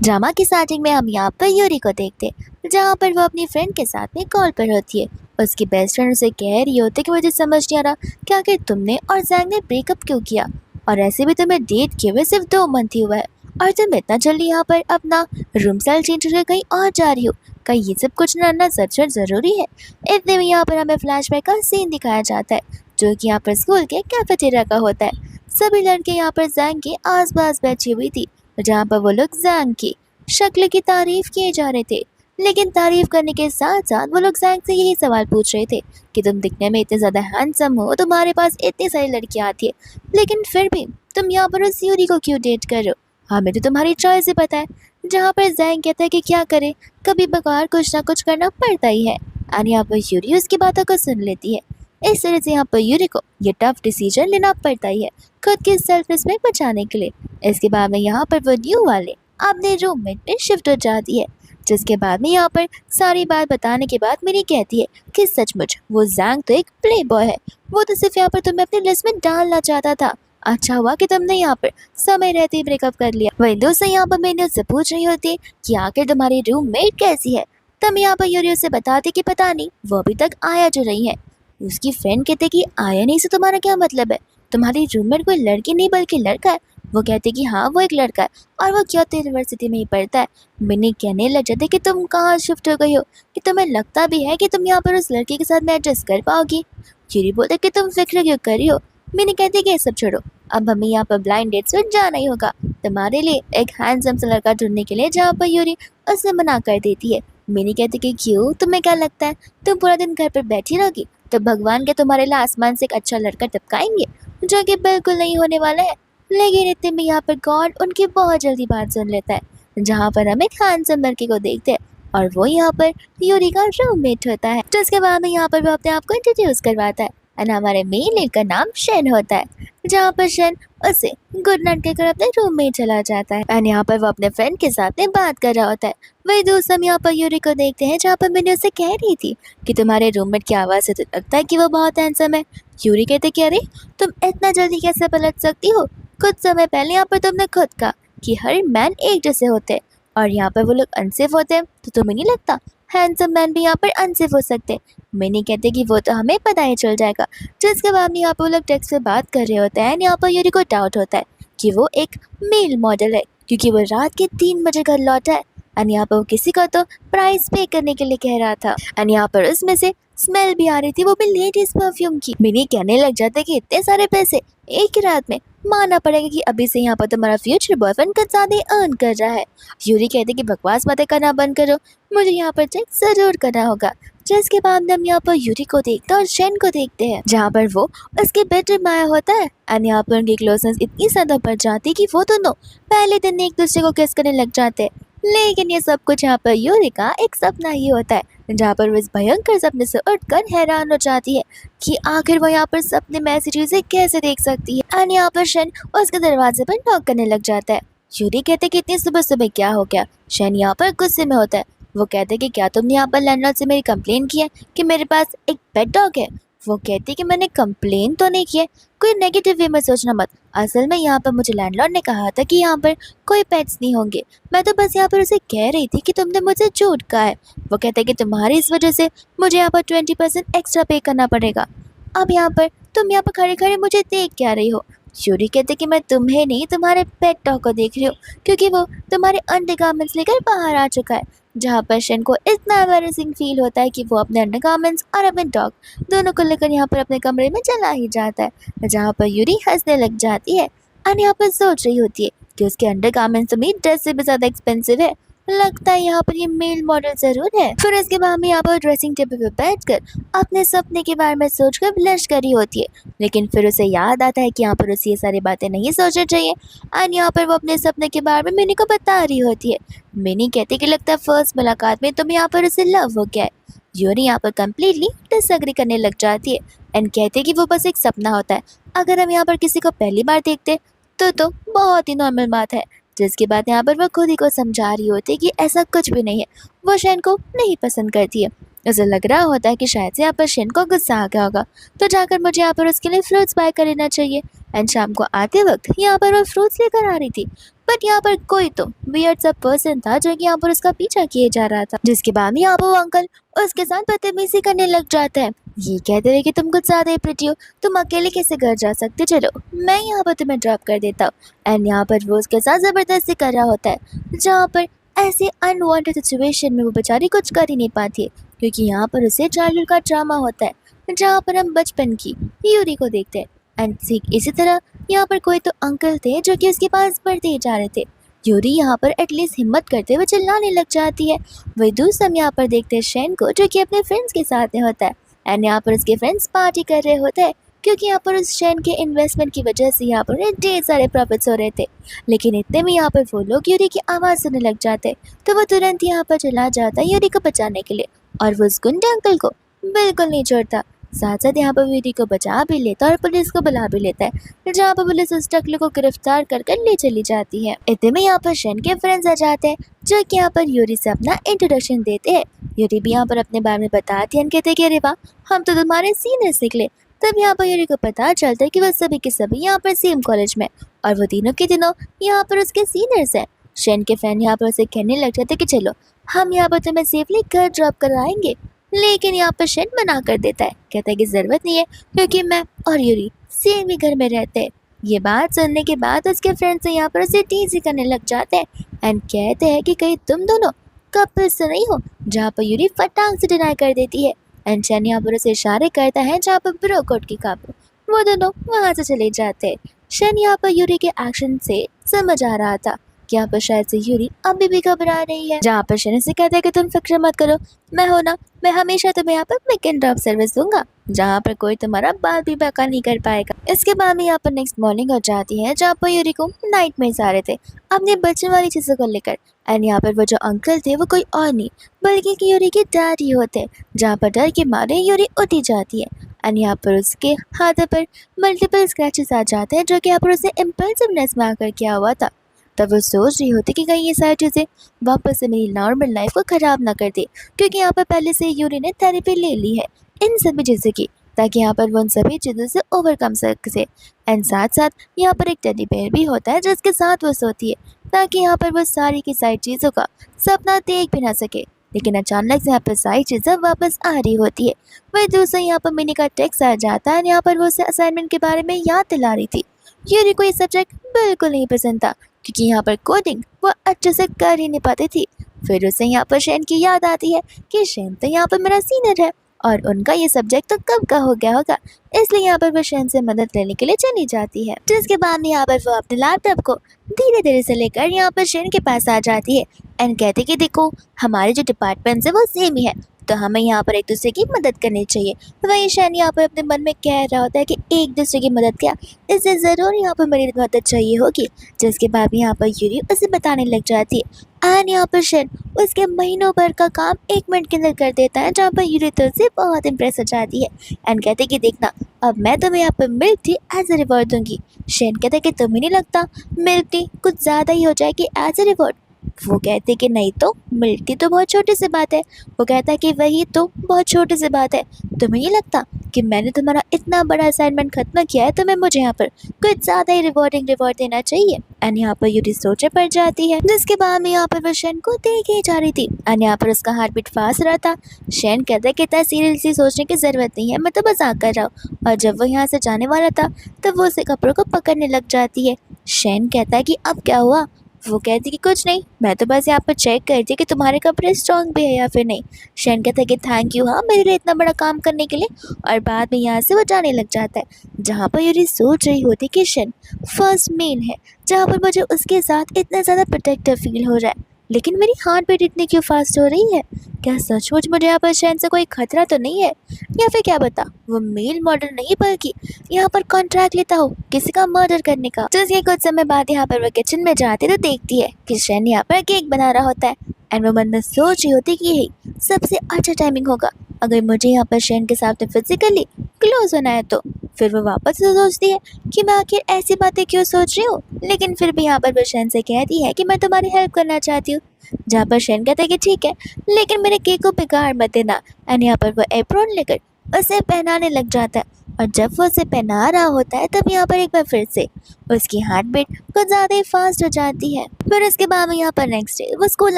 Drama की starting में हम यहाँ पर यूरी को देखते हैं जहाँ पर वो अपनी फ्रेंड के साथ में कॉल पर होती है। उसकी बेस्ट फ्रेंड उसे कह रही होती है कि मुझे समझ नहीं आ रहा कि आखिर तुमने और जैंग ने ब्रेकअप क्यों किया, और ऐसे भी तुम्हें डेट किए हुए सिर्फ 2 मंथ ही हुआ है और तुम इतना जल्दी यहाँ पर अपना रूम स्टाइल चेंज करके कहीं और जा रही हो। क्या ये सब कुछ जानना सच में जरूरी है? इतने में यहाँ पर हमें फ्लैशबैक का सीन दिखाया जाता है जो कि यहाँ पर स्कूल के कैफेटेरिया का होता है। सभी लड़के यहाँ पर जैंग के आसपास बैठी हुई थी जहाँ पर वो लोग जैंग की शक्ल की तारीफ किए जा रहे थे। लेकिन तारीफ करने के साथ साथ वो लोग जैंग से यही सवाल पूछ रहे थे कि तुम दिखने में इतने ज़्यादा हैंडसम हो, तुम्हारे पास इतनी सारी लड़कियां आती है, लेकिन फिर भी तुम यहाँ पर उस यूरी को क्यों डेट कर रहे हो? हमें तो तुम्हारी चॉइस ही पता है। जहाँ पर जैंग कहता है कि क्या करे, कभी बकार कुछ ना कुछ करना पड़ता ही है। और यहाँ पर यूरी उसकी बातों को सुन लेती है। इस तरह से यहाँ पर यूरी को ये टफ डिसीजन लेना पड़ता ही है खुद की सेल्फ रिस्पेक्ट बचाने के लिए। इसके बाद में यहाँ पर वो न्यू वाले अपने रूममेट में शिफ्ट हो जाती है, जिसके बाद में यहाँ पर सारी बात बताने के बाद मेरी कहती है कि सचमुच वो जैंग तो एक प्ले बॉय है, वो तो सिर्फ यहाँ पर तुम्हें अपनी लिस्ट में डालना चाहता था। अच्छा हुआ कि तुमने यहाँ पर समय रहते ही ब्रेकअप कर लिया। वही दोस्त यहाँ पर मैंने उससे पूछ रही होती कि आखिर तुम्हारी रूममेट कैसी है, तब यहाँ पर यूरी उसे बताती कि पता नहीं वो अभी तक आया जो नहीं है। उसकी फ्रेंड कहते कि आया नहीं से तुम्हारा क्या मतलब है, तुम्हारी रूममेट कोई लड़की नहीं बल्कि लड़का है। वो कहते कि हाँ वो एक लड़का है और वो क्योंतो यूनिवर्सिटी में ही पढ़ता है। मैंने कहने लग जाते कि तुम कहाँ शिफ्ट हो गई हो कि तुम्हें लगता भी है कि तुम यहाँ पर उस लड़के के साथ में एडजस्ट कर पाओगी। यूरी बोलते कि तुम फिक्र क्यों कर रही हो। मैंने कहती कि ये सब छोड़ो, अब हमें यहाँ पर ब्लाइंड डेट्स पर जाना ही होगा तुम्हारे लिए एक हैंडसम सा लड़का ढूंढने के लिए, जहाँ पर यूरी उसे मना कर देती है। मैंने कहती कि क्यों, तुम्हें क्या लगता है तुम पूरा दिन घर पर बैठी रहोगी तो भगवान के तुम्हारे लिए आसमान से एक अच्छा लड़का टपकाएंगे, जो कि बिल्कुल नहीं होने वाला है। लेकिन इतने में यहाँ पर गॉड उनकी बहुत जल्दी बात सुन लेता है, जहाँ पर हम एक हैंडसम लड़के को देखते हैं और वो यहाँ पर यूरी का रूममेट होता है। तो उसके बाद में यहाँ पर वो अपने आप को इंट्रोड्यूस करवाता है और हमारे मेन लीड का नाम शेन होता है, जहाँ पर शेन उसे गुड नाइट कहकर अपने रूम में चला जाता है और यहाँ पर वो अपने फ्रेंड के साथ में बात कर रहा होता है। वही दोस्त हम यहाँ पर यूरी को देखते हैं, जहाँ पर मैंने उसे कह रही थी कि तुम्हारे रूममेट की आवाज़ से तो लगता है कि वो बहुत हैंडसम है। यूरी कहते कि अरे तुम इतना जल्दी कैसे पलट सकती हो, कुछ समय पहले यहाँ पर तुमने खुद कहा कि हर मैन एक जैसे होते हैं और यहाँ पर वो लोग अनसेफ होते हैं, तो तुम्हें नहीं लगता हैंडसम मैन भी यहाँ पर अनसेफ हो सकते हैं? मैंने कहते कि वो तो हमें पता ही चल जाएगा। जिसके बाद में यहाँ पर वो लोग टेक्स्ट पे बात कर रहे होते हैं। यहाँ पर यूरी को डाउट होता है कि वो एक मेल मॉडल है, क्योंकि वो रात के 3 बजे घर लौटा है और यहाँ पर वो किसी को तो प्राइस पे करने के लिए कह रहा था और यहाँ पर उसमें से स्मेल भी आ रही थी, वो भी लेडीज परफ्यूम की। मैंने कहने लग जाता कि इतने सारे पैसे एक ही रात में, मानना पड़ेगा कि अभी से यहाँ पर तुम्हारा फ्यूचर बॉयफ्रेंड कुछ ज्यादा अर्न कर रहा है। यूरी कहते कि बकवास बातें करना बंद करो, मुझे यहाँ पर चेक जरूर करना होगा। जिसके बाद हम यहाँ पर यूरी को देखते हैं और शेन को देखते हैं, जहाँ पर वो उसके बेडरूम में आया होता है और यहाँ पर उनकी क्लोजनेस इतनी ज्यादा बढ़ जाती है कि वो दोनों पहले दिन एक दूसरे को किस करने लग जाते हैं। लेकिन ये सब कुछ यहाँ पर यूरी का एक सपना ही होता है, जहाँ पर वो इस भयंकर सपने से उठकर हैरान हो जाती है कि आखिर वो यहाँ पर सपने में ऐसी चीजें कैसे देख सकती है। और यहाँ पर शेन उसके दरवाजे पर नॉक करने लग जाता है। यूरी कहते कि इतनी सुबह सुबह क्या हो गया। शेन यहाँ पर गुस्से में होता है। वो कहते कि क्या तुमने यहाँ पर लैंडलॉर्ड से मेरी कंप्लेन की है कि मेरे पास एक पेट डॉग है? वो कहती कि मैंने कंप्लेन तो नहीं की है, कोई नेगेटिव वे में सोचना मत। असल में यहाँ पर मुझे लैंडलॉर्ड ने कहा था कि यहाँ पर कोई पेट्स नहीं होंगे, मैं तो बस यहाँ पर उसे कह रही थी कि तुमने मुझे झूठ कहा है। वो कहता है कि तुम्हारी इस वजह से मुझे यहाँ पर 20% एक्स्ट्रा पे करना पड़ेगा। अब यहाँ पर तुम यहाँ पर खड़े खड़े मुझे देख क्या रही हो? यूरी कहते कि मैं तुम्हें नहीं तुम्हारे पेट डॉग को देख रही हूँ, क्योंकि वो तुम्हारे अंडरगारमेंट्स लेकर बाहर आ चुका है। जहाँ पर शेन को इतना एम्बैरेसिंग फील होता है कि वो अपने अंडरगारमेंट्स और अपने डॉग दोनों को लेकर यहाँ पर अपने कमरे में चला ही जाता है। जहाँ पर यूरी हंसने लग जाती है और यहाँ पर सोच रही होती है कि उसके अंडरगारमेंट्स तो मेरी ड्रेस से भी ज्यादा एक्सपेंसिव है, लगता है यहाँ पर ये मेल मॉडल जरूर है। फिर इसके बाद में यहाँ पर ड्रेसिंग टेबल पर बैठकर अपने सपने के बारे में सोचकर ब्लश करी होती है, लेकिन फिर उसे याद आता है कि यहाँ पर उसे ये सारी बातें नहीं सोचनी चाहिए और यहाँ पर वो अपने सपने के बारे में मिनी को बता रही होती है। मिनी कहती कि लगता है फर्स्ट मुलाकात में तुम यहाँ पर उसे लव हो गया है। यूरी यहाँ पर कम्प्लीटली डिसएग्री करने लग जाती है एंड कहती है कि वो बस एक सपना होता है, अगर हम यहाँ पर किसी को पहली बार देखते तो बहुत ही नॉर्मल बात है। जिसके बाद यहाँ पर वो खुद ही को समझा रही होती है कि ऐसा कुछ भी नहीं है, वो शेन को नहीं पसंद करती है। उसे लग रहा होता है कि शायद से यहाँ पर शेन को गुस्सा आ गया होगा, तो जाकर मुझे यहाँ पर उसके लिए फ्रूट्स बाय कर लेना चाहिए। एंड शाम को आते वक्त यहाँ पर वो फ्रूट्स लेकर आ रही थी, बट यहाँ पर कोई तो वियर्ड सा पर्सन था जो कि यहाँ पर उसका पीछा किए जा रहा था, जिसके बाद में यहाँ पर वो अंकल उसके साथ बदतमीजी करने लग जाता है। ये कहते रहे कि तुम कुछ ज्यादा ही प्रिटी हो, तुम अकेले कैसे घर जा सकते, चलो मैं यहाँ पर तुम्हें ड्रॉप कर देता हूँ। एंड यहाँ पर वो उसके साथ जबरदस्ती कर रहा होता है, जहाँ पर ऐसे अनवांटेड सिचुएशन में वो बेचारी कुछ कर ही नहीं पाती है, क्योंकि यहाँ पर उसे चाइल्डहुड का ड्रामा होता है जहाँ पर हम बचपन की यूरी को देखते हैं। एंड ठीक इसी तरह यहाँ पर कोई तो अंकल थे जो कि उसके पास बढ़ते ही जा रहे थे। यूरी यहाँ पर एटलीस्ट हिम्मत करते हुए चिल्लाने लग जाती है। वही दूसरा हम यहाँ पर देखते हैं शेन को जो कि अपने फ्रेंड्स के साथ में होता है। एंड यहाँ पर उसके फ्रेंड्स पार्टी कर रहे होते हैं, क्योंकि यहाँ पर उस शेन के इन्वेस्टमेंट की वजह से यहाँ पर उन्हें ढेर सारे प्रॉफिट्स हो रहे थे। लेकिन इतने में यहाँ पर वो लोग यूरी की आवाज़ सुनने लग जाते, तो वो तुरंत यहाँ पर चला जाता है यूरी को बचाने के लिए, और वो उस गुंडे अंकल को बिल्कुल नहीं छोड़ता। साथ साथ यहाँ पर यूरी को बचा भी लेता है और पुलिस को बुला भी लेता है, जहाँ पर पुलिस उस टकले को गिरफ्तार कर कर ले चली जाती है। इतने में यहाँ पर शेन के फ्रेंड्स आ जाते हैं जो कि यहाँ पर यूरी से अपना इंट्रोडक्शन देते हैं। यूरी भी यहाँ पर अपने बारे में बताती है, कहते कि अरे वाह, हम तो तुम्हारे सीनियर्स निकले। तब यहाँ पर यूरी को पता चलता है कि वह सभी के सभी यहाँ पर सेम कॉलेज में, और वो तीनों के तीनों यहाँ पर उसके सीनियर्स हैं। शेन के फ्रेंड यहाँ पर उसे कहने लग जाते कि चलो हम यहाँ पर तुम्हें सेफली घर ड्रॉप कराएंगे, लेकिन यहाँ पर शेन मना कर देता है, कहता है कि ज़रूरत नहीं है क्योंकि मैं और यूरी सेम ही घर में रहते हैं। ये बात सुनने के बाद उसके फ्रेंड्स यहाँ पर उसे टीज करने लग जाते हैं एंड कहते हैं कि कहीं तुम दोनों कपल्स तो नहीं हो, जहाँ पर यूरी फटाक से डिनाई कर देती है। एंड शेन यहाँ पर उसे इशारे करता है जहाँ पर ब्रोकोट की काबू, वो दोनों वहाँ से चले जाते हैं। शेन यहाँ पर यूरी के एक्शन से समझ आ रहा था कि यहाँ पर शायद से यूरी अभी भी घबरा रही है, जहाँ पर शेन से कहता है कि तुम फिक्र मत करो, मैं हो ना, मैं हमेशा तुम्हें यहाँ पर पिक एंड ड्रॉप सर्विस दूंगा, जहाँ पर कोई तुम्हारा बाल भी बाका नहीं कर पाएगा। इसके बाद में यहाँ पर नेक्स्ट मॉर्निंग हो जाती है, जहाँ पर यूरी को नाइट में आ रहे थे अपने बच्चों वाली चीज़ों को लेकर। एंड यहाँ पर वो जो अंकल थे वो कोई और नहीं बल्कि यूरी के डैड ही होते, जहाँ पर डर के मारे यूरी उठी जाती है। एंड यहाँ पर उसके हाथों पर मल्टीपल स्क्रैचेस आ जाते हैं, जो कि यहाँ पर उसे इम्पल्सिवनेस में आकर किया हुआ था। तब वो सोच रही होती कि कहीं ये सारी चीज़ें वापस से मेरी नॉर्मल लाइफ को ख़राब ना कर दे, क्योंकि यहाँ पर पहले से यूरी ने थेरेपी ले ली है इन सभी चीज़ों की, ताकि यहाँ पर वो उन सभी चीज़ों से ओवरकम सके। एंड साथ साथ यहाँ पर एक टेडी बेयर भी होता है जिसके साथ वो सोती है, ताकि यहाँ पर वो सारी की सारी चीज़ों का सपना देख भी ना सके। लेकिन अचानक से यहाँ पर सारी चीज़ें वापस आ रही होती है। वही दूसरा यहाँ पर मिनी का टेक्स्ट आ जाता है, यहाँ पर वो उसे असाइनमेंट के बारे में याद दिला रही थी। यूरी को ये सब्जेक्ट बिल्कुल नहीं पसंद था, क्योंकि यहाँ पर कोडिंग वो अच्छे से कर ही नहीं पाती थी। फिर उसे यहाँ पर शेन की याद आती है कि शेन तो यहाँ पर मेरा सीनियर है और उनका ये सब्जेक्ट तो कब का हो गया होगा, इसलिए यहाँ पर वो शेन से मदद लेने के लिए चली जाती है। जिसके बाद में यहाँ पर वो अपने लैपटॉप को धीरे धीरे से लेकर यहाँ पर शेन के पास आ जाती है एंड कहती कि देखो, हमारे जो डिपार्टमेंट्स है वो सेम ही है, तो हमें यहाँ पर एक दूसरे की मदद करनी चाहिए। वही शेन यहाँ पर अपने मन में कह रहा होता है कि एक दूसरे की मदद क्या, इससे ज़रूर यहाँ पर मेरी मदद चाहिए होगी। जिसके बाद यहाँ पर यूरी उसे बताने लग जाती है एंड यहाँ पर शेन उसके महीनों भर का काम 1 मिनट के अंदर कर देता है, जहाँ पर यूरी तो उससे बहुत इंप्रेस हो जाती है एंड कहते कि देखना, अब मैं तुम्हें यहाँ पर milk tea as a reward दूंगी। शेन कहता है कि तुम्हें नहीं लगता मिल्क टी कुछ ज़्यादा ही हो जाएगी एज ए रिवॉर्ड? वो कहते कि नहीं तो मिल्क टी तो बहुत छोटी सी बात है। वो कहता है कि वही तो बहुत छोटी सी बात है, तुम्हें नहीं लगता कि मैंने तुम्हारा इतना बड़ा असाइनमेंट खत्म किया है, तुम्हें मुझे यहाँ पर कुछ ज़्यादा ही रिवॉर्ड देना चाहिए। एंड यहाँ पर यूरी सोचे पड़ जाती है। जिसके बाद में यहाँ पर वो शेन को देख ही जा रही थी एंड यहाँ पर उसका हार्ट बीट फास्ट रहा था। शेन कहता है कि इतना सीरियसली सोचने की ज़रूरत नहीं है, मैं तो मजाक कर रहा हूँ। और जब वो यहाँ से जाने वाला था तब वो उसे कपड़ों को पकड़ने लग जाती है। शेन कहता है कि अब क्या हुआ? वो कहती कि कुछ नहीं, मैं तो बस यहाँ पर चेक करती कि तुम्हारे कपड़े स्ट्रॉन्ग भी है या फिर नहीं। शेन कहता है कि थैंक यू हाँ मेरे लिए इतना बड़ा काम करने के लिए, और बाद में यहाँ से वो जाने लग जाता है। जहाँ पर यूरी सोच रही होती कि शेन फर्स्ट मेन है, जहाँ पर मुझे उसके साथ इतना ज़्यादा प्रोटेक्टिव फील हो रहा है, लेकिन मेरी हार्ट बीट इतनी क्यों फास्ट हो रही है? क्या सचमुच मुझे यहाँ पर शेन से कोई खतरा तो नहीं है? या फिर क्या बता वो मेल मॉडल नहीं बल्कि यहाँ पर कॉन्ट्रैक्ट लेता हो किसी का मर्डर करने का। जिसके कुछ समय बाद यहाँ पर वो किचन में जाती तो देखती है कि शेन यहाँ पर केक बना रहा होता है एंड वो मन में सोच रही होती कि यही सबसे अच्छा टाइमिंग होगा अगर मुझे यहाँ पर शेन के साथ फिजिकली क्लोज होना है तो। फिर वो वापस से सोचती है कि मैं आखिर ऐसी बातें क्यों सोच रही हूँ, लेकिन फिर भी यहाँ पर वो शेन से कहती है कि मैं तुम्हारी हेल्प करना चाहती हूँ। जहाँ पर शेन कहता है कि ठीक है, लेकिन मेरे केक को बिगाड़ मत देना। एंड यहाँ पर वो एप्रॉन लेकर उसे पहनाने लग जाता है। और जब वो उसे पहना रहा होता है तब यहाँ पर एक बार फिर से उसकी हार्ट बीट कुछ ज़्यादा ही फास्ट हो जाती है। फिर उसके बाद में यहाँ पर नेक्स्ट डे वो स्कूल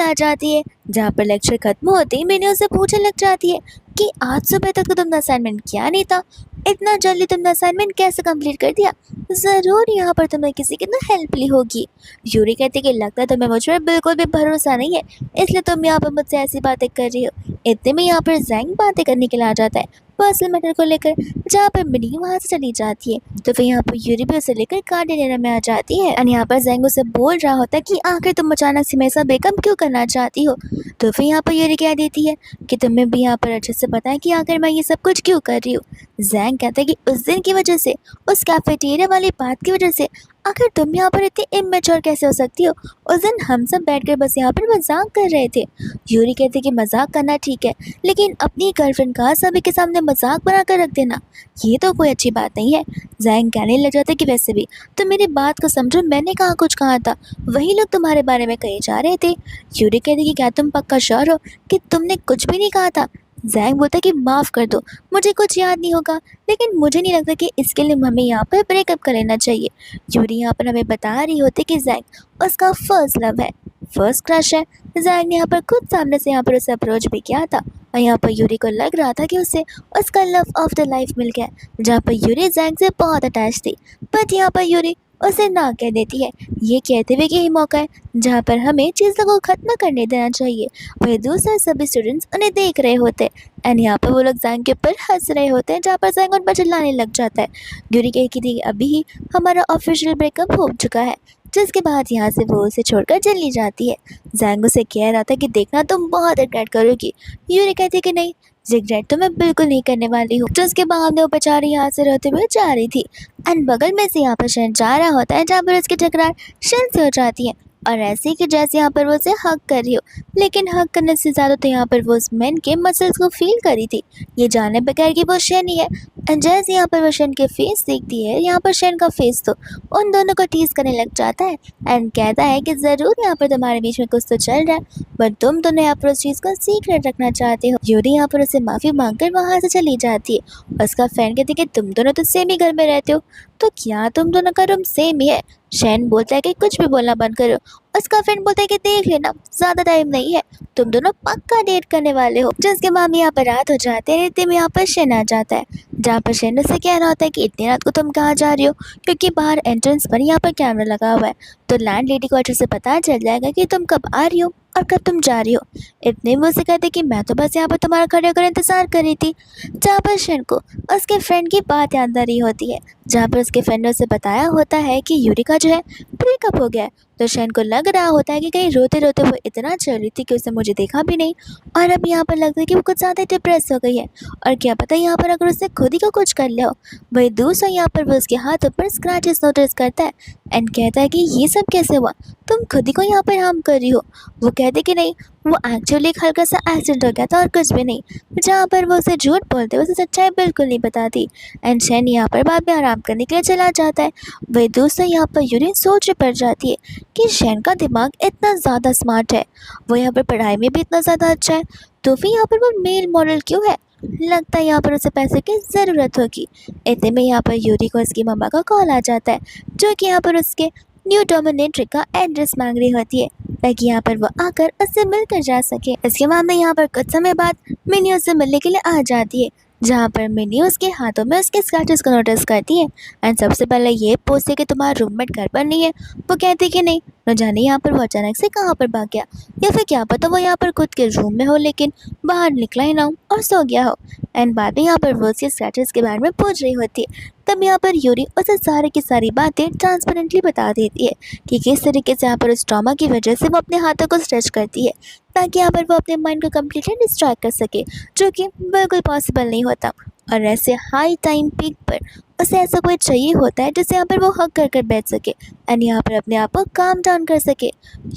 आ जाती है, जहाँ पर लेक्चर खत्म होते ही मैंने उसे पूछने लग जाती है कि आज सुबह तक तो तुमने असाइनमेंट किया नहीं था, इतना जल्दी तुमने असाइनमेंट कैसे कंप्लीट कर दिया? ज़रूर यहाँ पर तुम्हें किसी की ना हेल्प ली होगी। यूरी कहती कि लगता है तुम्हें मुझ पर बिल्कुल भी भरोसा नहीं है, इसलिए तुम यहाँ पर मुझसे ऐसी बातें कर रही हो। इतने में यहाँ पर जैंग बातें करने के लिए आ जाता है पर्सनल मैटर को लेकर, जहाँ पर मिनी वहाँ से चली जाती है। तो फिर यहाँ पर यूरी भी उसे लेकर कार डिनर में आ जाती है और यहाँ पर जैंग उसे बोल रहा होता है कि आखिर तुम अचानक से मेरे साथ ब्रेकअप क्यों करना चाहती हो। तो फिर यहाँ पर यूरी कह देती है कि तुम्हें भी यहाँ पर अच्छे से पता है कि आखिर मैं ये सब कुछ क्यों कर रही हूँ। जैंग कहता है कि उस दिन की वजह से, उस कैफेटेरिया वाली बात की वजह से आखिर तुम यहाँ पर इतनी इमेच्योर कैसे हो सकती हो। उस दिन हम सब बैठकर बस यहाँ पर मजाक कर रहे थे। यूरी कहती कि मजाक करना ठीक है, लेकिन अपनी गर्लफ्रेंड का सभी के सामने मजाक बना कर रख देना ये तो कोई अच्छी बात नहीं है। जैंग कहने लग जाता है कि वैसे भी तुम मेरी बात को समझो, मैंने कहाँ कुछ कहा था, वही लोग तुम्हारे बारे में कहे जा रहे थे। यूरी कहती कि क्या तुम पक्का श्योर हो कि तुमने कुछ भी नहीं कहा था? जैंग बोलता है कि माफ़ कर दो, मुझे कुछ याद नहीं होगा, लेकिन मुझे नहीं लगता कि इसके लिए हमें यहाँ पर ब्रेकअप कर लेना चाहिए। यूरी यहाँ पर हमें बता रही होती कि जैंग उसका फर्स्ट लव है, फर्स्ट क्रश है। जैंग ने यहाँ पर खुद सामने से यहाँ पर उसे अप्रोच भी किया था और यहाँ पर यूरी को लग रहा था कि उसे उसका लव ऑफ द लाइफ मिल गया, जहाँ पर यूरी जैंग से बहुत अटैच थी। बट यहाँ पर यूरी उसे ना कह देती है, ये कहते हुए कि यही मौका है जहाँ पर हमें चीज़ों को ख़त्म करने देना चाहिए। वही दूसरे सभी स्टूडेंट्स उन्हें देख रहे होते एंड यहाँ पर वो लोग जैंग के ऊपर हंस रहे होते हैं, जहाँ पर जैंग उन पर चिल्लाने लग जाता है। यूरी कहती थी अभी ही हमारा ऑफिशियल ब्रेकअप हो चुका है, जिसके बाद यहाँ से वो उसे छोड़कर चली जाती है। जैंग उसे कह रहा था कि देखना तुम बहुत रिग्रेट करोगी। यूरी कहती कि नहीं, रिग्रेट तो मैं बिल्कुल नहीं करने वाली हूँ। जिसके बाद में वो बेचारी यहाँ से रोते हुए जा रही थी एंड बगल में से यहाँ पर शेन जा रहा होता है, जहाँ पर उसकी टकरार शेन से हो जाती है और ऐसे कि जैसे यहाँ पर वो उसे हक कर रही हो, लेकिन हक करने से ज़्यादा तो यहाँ पर वो उस मैन के मसल्स को फील कर रही थी, ये जाने बगैर कि वो शेन ही है। एंड जैसे यहाँ पर वो शेन के फेस देखती है, यहाँ पर शेन का फेस तो उन दोनों को टीज करने लग जाता है एंड कहता है कि ज़रूर यहाँ पर तुम्हारे बीच में कुछ तो चल रहा है, बट तुम दोनों यहाँ पर उस चीज़ को सीक्रेट रखना चाहते हो। यूरी यहाँ पर उसे माफ़ी मांगकर वहाँ से चली जाती है। उसका फ्रेंड कहती है कि तुम दोनों तो सेम ही घर में रहते हो, तो क्या तुम दोनों का रूम सेम ही है? शैन बोलता है कि कुछ भी बोलना बंद करो। उसका फ्रेंड बोलता है कि देख लेना, ज़्यादा टाइम नहीं है, तुम दोनों पक्का डेट करने वाले हो। जिसके बाद में यहाँ पर रात हो जाते हैं, इतने में यहाँ पर शेन आ जाता है, जहाँ पर शेन से कह रहा होता है कि इतनी रात को तुम कहाँ जा रही हो, क्योंकि बाहर एंट्रेंस पर यहाँ पर कैमरा लगा हुआ है, तो लैंड लेडी को अच्छे से पता चल जाएगा कि तुम कब आ रही हो और कब तुम जा रही हो। इतने में उसे कहते कि मैं तो बस यहाँ पर तुम्हारा खड़े होकर इंतज़ार कर रही थी। जहाँ पर शेन को उसके फ्रेंड की बात याद आ रही होती है, जहाँ पर उसके फ्रेंड ने उसे बताया होता है कि यूरी का जो है ब्रेकअप हो गया है। तो शेन को लग रहा होता है कि कहीं रोते रोते वो इतना चल रही थी कि उसने मुझे देखा भी नहीं, और अब यहाँ पर लगता है कि वो कुछ ज़्यादा डिप्रेस हो गई है, और क्या पता यहाँ पर अगर उसने खुद ही को कुछ कर लिया हो। वही दूसरा यहाँ पर वो उसके हाथों पर स्क्रैचेस नोटिस करता है एंड कहता है कि ये सब कैसे हुआ, तुम खुद ही को यहाँ पर हार्म कर रही हो। वो कहते कि नहीं, वो एक्चुअली एक हल्का सा एक्सीडेंट हो गया था और कुछ भी नहीं। जहाँ पर वो उसे झूठ बोलते उसे सच्चाई बिल्कुल नहीं बताती एंड शेन यहाँ पर बाद में आराम करने के लिए चला जाता है। वही दूसरा यहाँ पर यूरिन सोच पड़ जाती है कि शेन का दिमाग इतना ज़्यादा स्मार्ट है, वो यहाँ पर पढ़ाई में भी इतना ज़्यादा अच्छा है, तो फिर यहाँ पर वो मेल मॉडल क्यों है? लगता है यहाँ पर उसे पैसे की ज़रूरत होगी। इतने में यहाँ पर यूरी को उसकी मम्मा का कॉल आ जाता है, जो कि यहाँ पर उसके न्यू डोमिनेट्री का एड्रेस मांग रही होती है, ताकि यहाँ पर वो आकर उससे मिलकर जा सके। इसके बाद में यहाँ पर कुछ समय बाद मिनी उससे मिलने के लिए आ जाती है, जहाँ पर मिनी उसके हाथों में उसके स्क्रैचेस को नोटिस करती है एंड सबसे पहले ये पूछती है कि तुम्हारा रूममेट घर पर नहीं है। वो कहती कि नहीं, न जाने यहाँ पर वो अचानक से कहाँ पर भाग गया, या फिर क्या पता वो यहाँ पर खुद के रूम में हो लेकिन बाहर निकला ही ना हो और सो गया हो। एंड बाद में यहाँ पर वो उसके स्क्रैचेस के बारे में पूछ रही होती है। तब यहाँ पर यूरी उसे सारी की सारी बातें ट्रांसपेरेंटली बता देती है कि किस तरीके से यहाँ पर उस ट्रॉमा की वजह से वो अपने हाथों को स्ट्रेच करती है, ताकि यहाँ पर वो अपने माइंड को कम्प्लीटली डिस्ट्रैक्ट कर सके, जो कि बिल्कुल पॉसिबल नहीं होता। और ऐसे हाई टाइम पीक पर उसे ऐसा कोई चाहिए होता है जिससे यहाँ पर वो हक कर बैठ सके एंड यहाँ पर अपने आप को काम डाउन कर सके।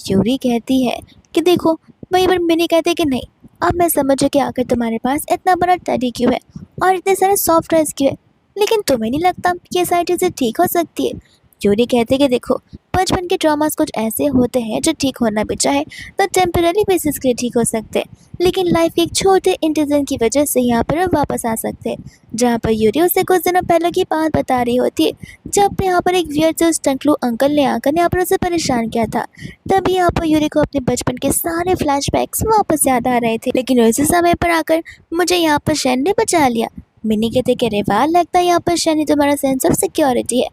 यूरी कहती है कि देखो, वहीं पर मिनी कहते कि नहीं, अब मैं समझ कि आखिर तुम्हारे पास इतना बड़ा टेडी क्यों है और इतने सारे सॉफ्टवेयर क्यों है, लेकिन तुम्हें नहीं लगता कि ये सारी चीज़ें ठीक हो सकती है? यूरी कहते कि देखो, बचपन के ट्रॉमास कुछ ऐसे होते हैं जो ठीक होना भी चाहे तो टेम्पररी बेसिस के लिए ठीक हो सकते हैं, लेकिन लाइफ के एक छोटे इंसिडेंट की वजह से यहाँ पर वो वापस आ सकते हैं। जहाँ पर यूरी उसे कुछ दिनों पहले की बात बता रही होती है, जब यहाँ पर एक वियर्ड से उस टंकलू अंकल ने आकर यहाँ पर उसे परेशान किया था। तभी यहाँ पर यूरी को अपने बचपन के सारे फ्लैशबैक्स वापस याद आ रहे थे, लेकिन उसी समय पर आकर मुझे यहाँ पर शैन ने बचा लिया। मिनी कहते कि अरे वाह, लगता है यहाँ पर शैन ही तुम्हारा सेंस ऑफ सिक्योरिटी है,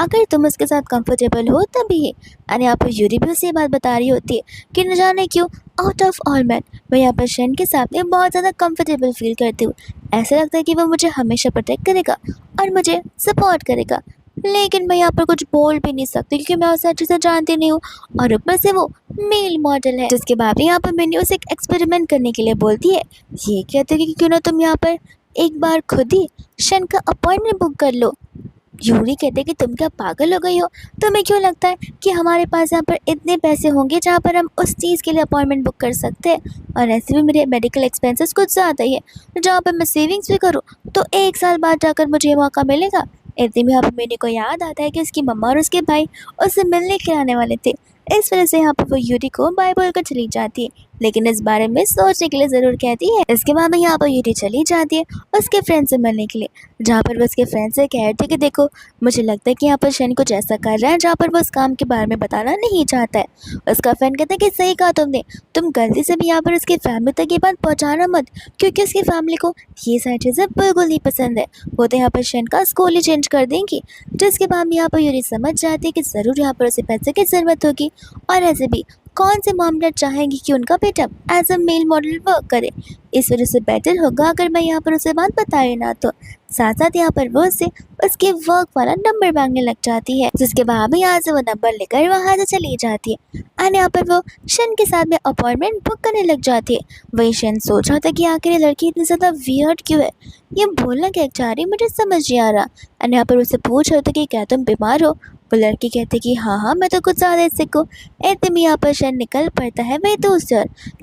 अगर तुम उसके साथ कंफर्टेबल हो तभी। और यहाँ पर यूरी भी उसे बात बता रही होती है कि न जाने क्यों आउट ऑफ ऑल मैन मैं यहाँ पर शैन के साथ में बहुत ज़्यादा कंफर्टेबल फील करती हूँ। ऐसा लगता है कि वो मुझे हमेशा प्रोटेक्ट करेगा और मुझे सपोर्ट करेगा, लेकिन मैं यहाँ पर कुछ बोल भी नहीं सकती क्योंकि मैं उसे अच्छे से जानती नहीं हूँ, और ऊपर से वो मेल मॉडल है। जिसके बाद भी यहाँ पर मैंने उसे एक एक्सपेरिमेंट करने के लिए बोलती है। ये कहते हैं कि क्यों ना तुम यहाँ पर एक बार खुद ही शन का अपॉइंटमेंट बुक कर लो। यूरी कहते कि तुम क्या पागल हो गई हो, तुम्हें क्यों लगता है कि हमारे पास यहाँ पर इतने पैसे होंगे जहाँ पर हम उस चीज़ के लिए अपॉइंटमेंट बुक कर सकते हैं, और ऐसे भी मेरे मेडिकल एक्सपेंसेस कुछ ज़्यादा ही है, जहाँ पर मैं सेविंग्स भी करूँ तो 1 साल बाद जाकर मुझे ये मौका मिलेगा। इतने में यहाँ पर मेरे को याद आता है कि उसकी मम्मा और उसके भाई उससे मिलने के आने वाले थे। इस वजह से यहाँ पर वो यूरी को बाय बोलकर चली जाती है, लेकिन इस बारे में सोचने के लिए ज़रूर कहती है। इसके बाद में यहाँ पर यूरी चली जाती है उसके फ्रेंड से मिलने के लिए, जहाँ पर वो उसके फ्रेंड से कहती है कि देखो, मुझे लगता है कि यहाँ पर शन कुछ ऐसा कर रहा है जहाँ पर वो उस काम के बारे में बताना नहीं चाहता है। उसका फ्रेंड कहता है कि सही कहा तुमने, तुम गलती से भी यहाँ पर उसकी फैमिली तक ये बात पहुँचाना मत, क्योंकि उसकी फैमिली को ये सारी चीज़ें बिल्कुल नहीं पसंद है। वो तो यहाँ पर शन का स्कूल ही चेंज कर देंगी। जिसके बाद में यहाँ पर यूरी समझ जाती है कि ज़रूर यहाँ पर उसे पैसे की ज़रूरत होगी, और ऐसे भी कौन से मॉम डैड चाहेंगी कि उनका बेटा as a male model work करे। इस वजह से बेटर होगा अगर मैं यहाँ पर उसे बात बताए ना तो। साथ साथ यहाँ पर वो उससे उसके वर्क वाला नंबर मांगने लग जाती है, जिसके बाद भी यहाँ से वो नंबर लेकर वहाँ से चली जाती है, और यहाँ पर वो शन के साथ में अपॉइंटमेंट बुक करने लग जाती है। वही शन सोच रहा था कि आखिर ये लड़की इतनी ज़्यादा वियर्ड क्यों है, ये बोलना क्या चाह रही मुझे समझ नहीं आ रहा। और यहाँ पर उसे पूछ रहा था कि क्या तुम बीमार हो। वो लड़की कहती कि हाँ हाँ, मैं तो कुछ ज़्यादा सिक हूँ। इतने में यहाँ पर शन निकल पड़ता है वही दोस्त,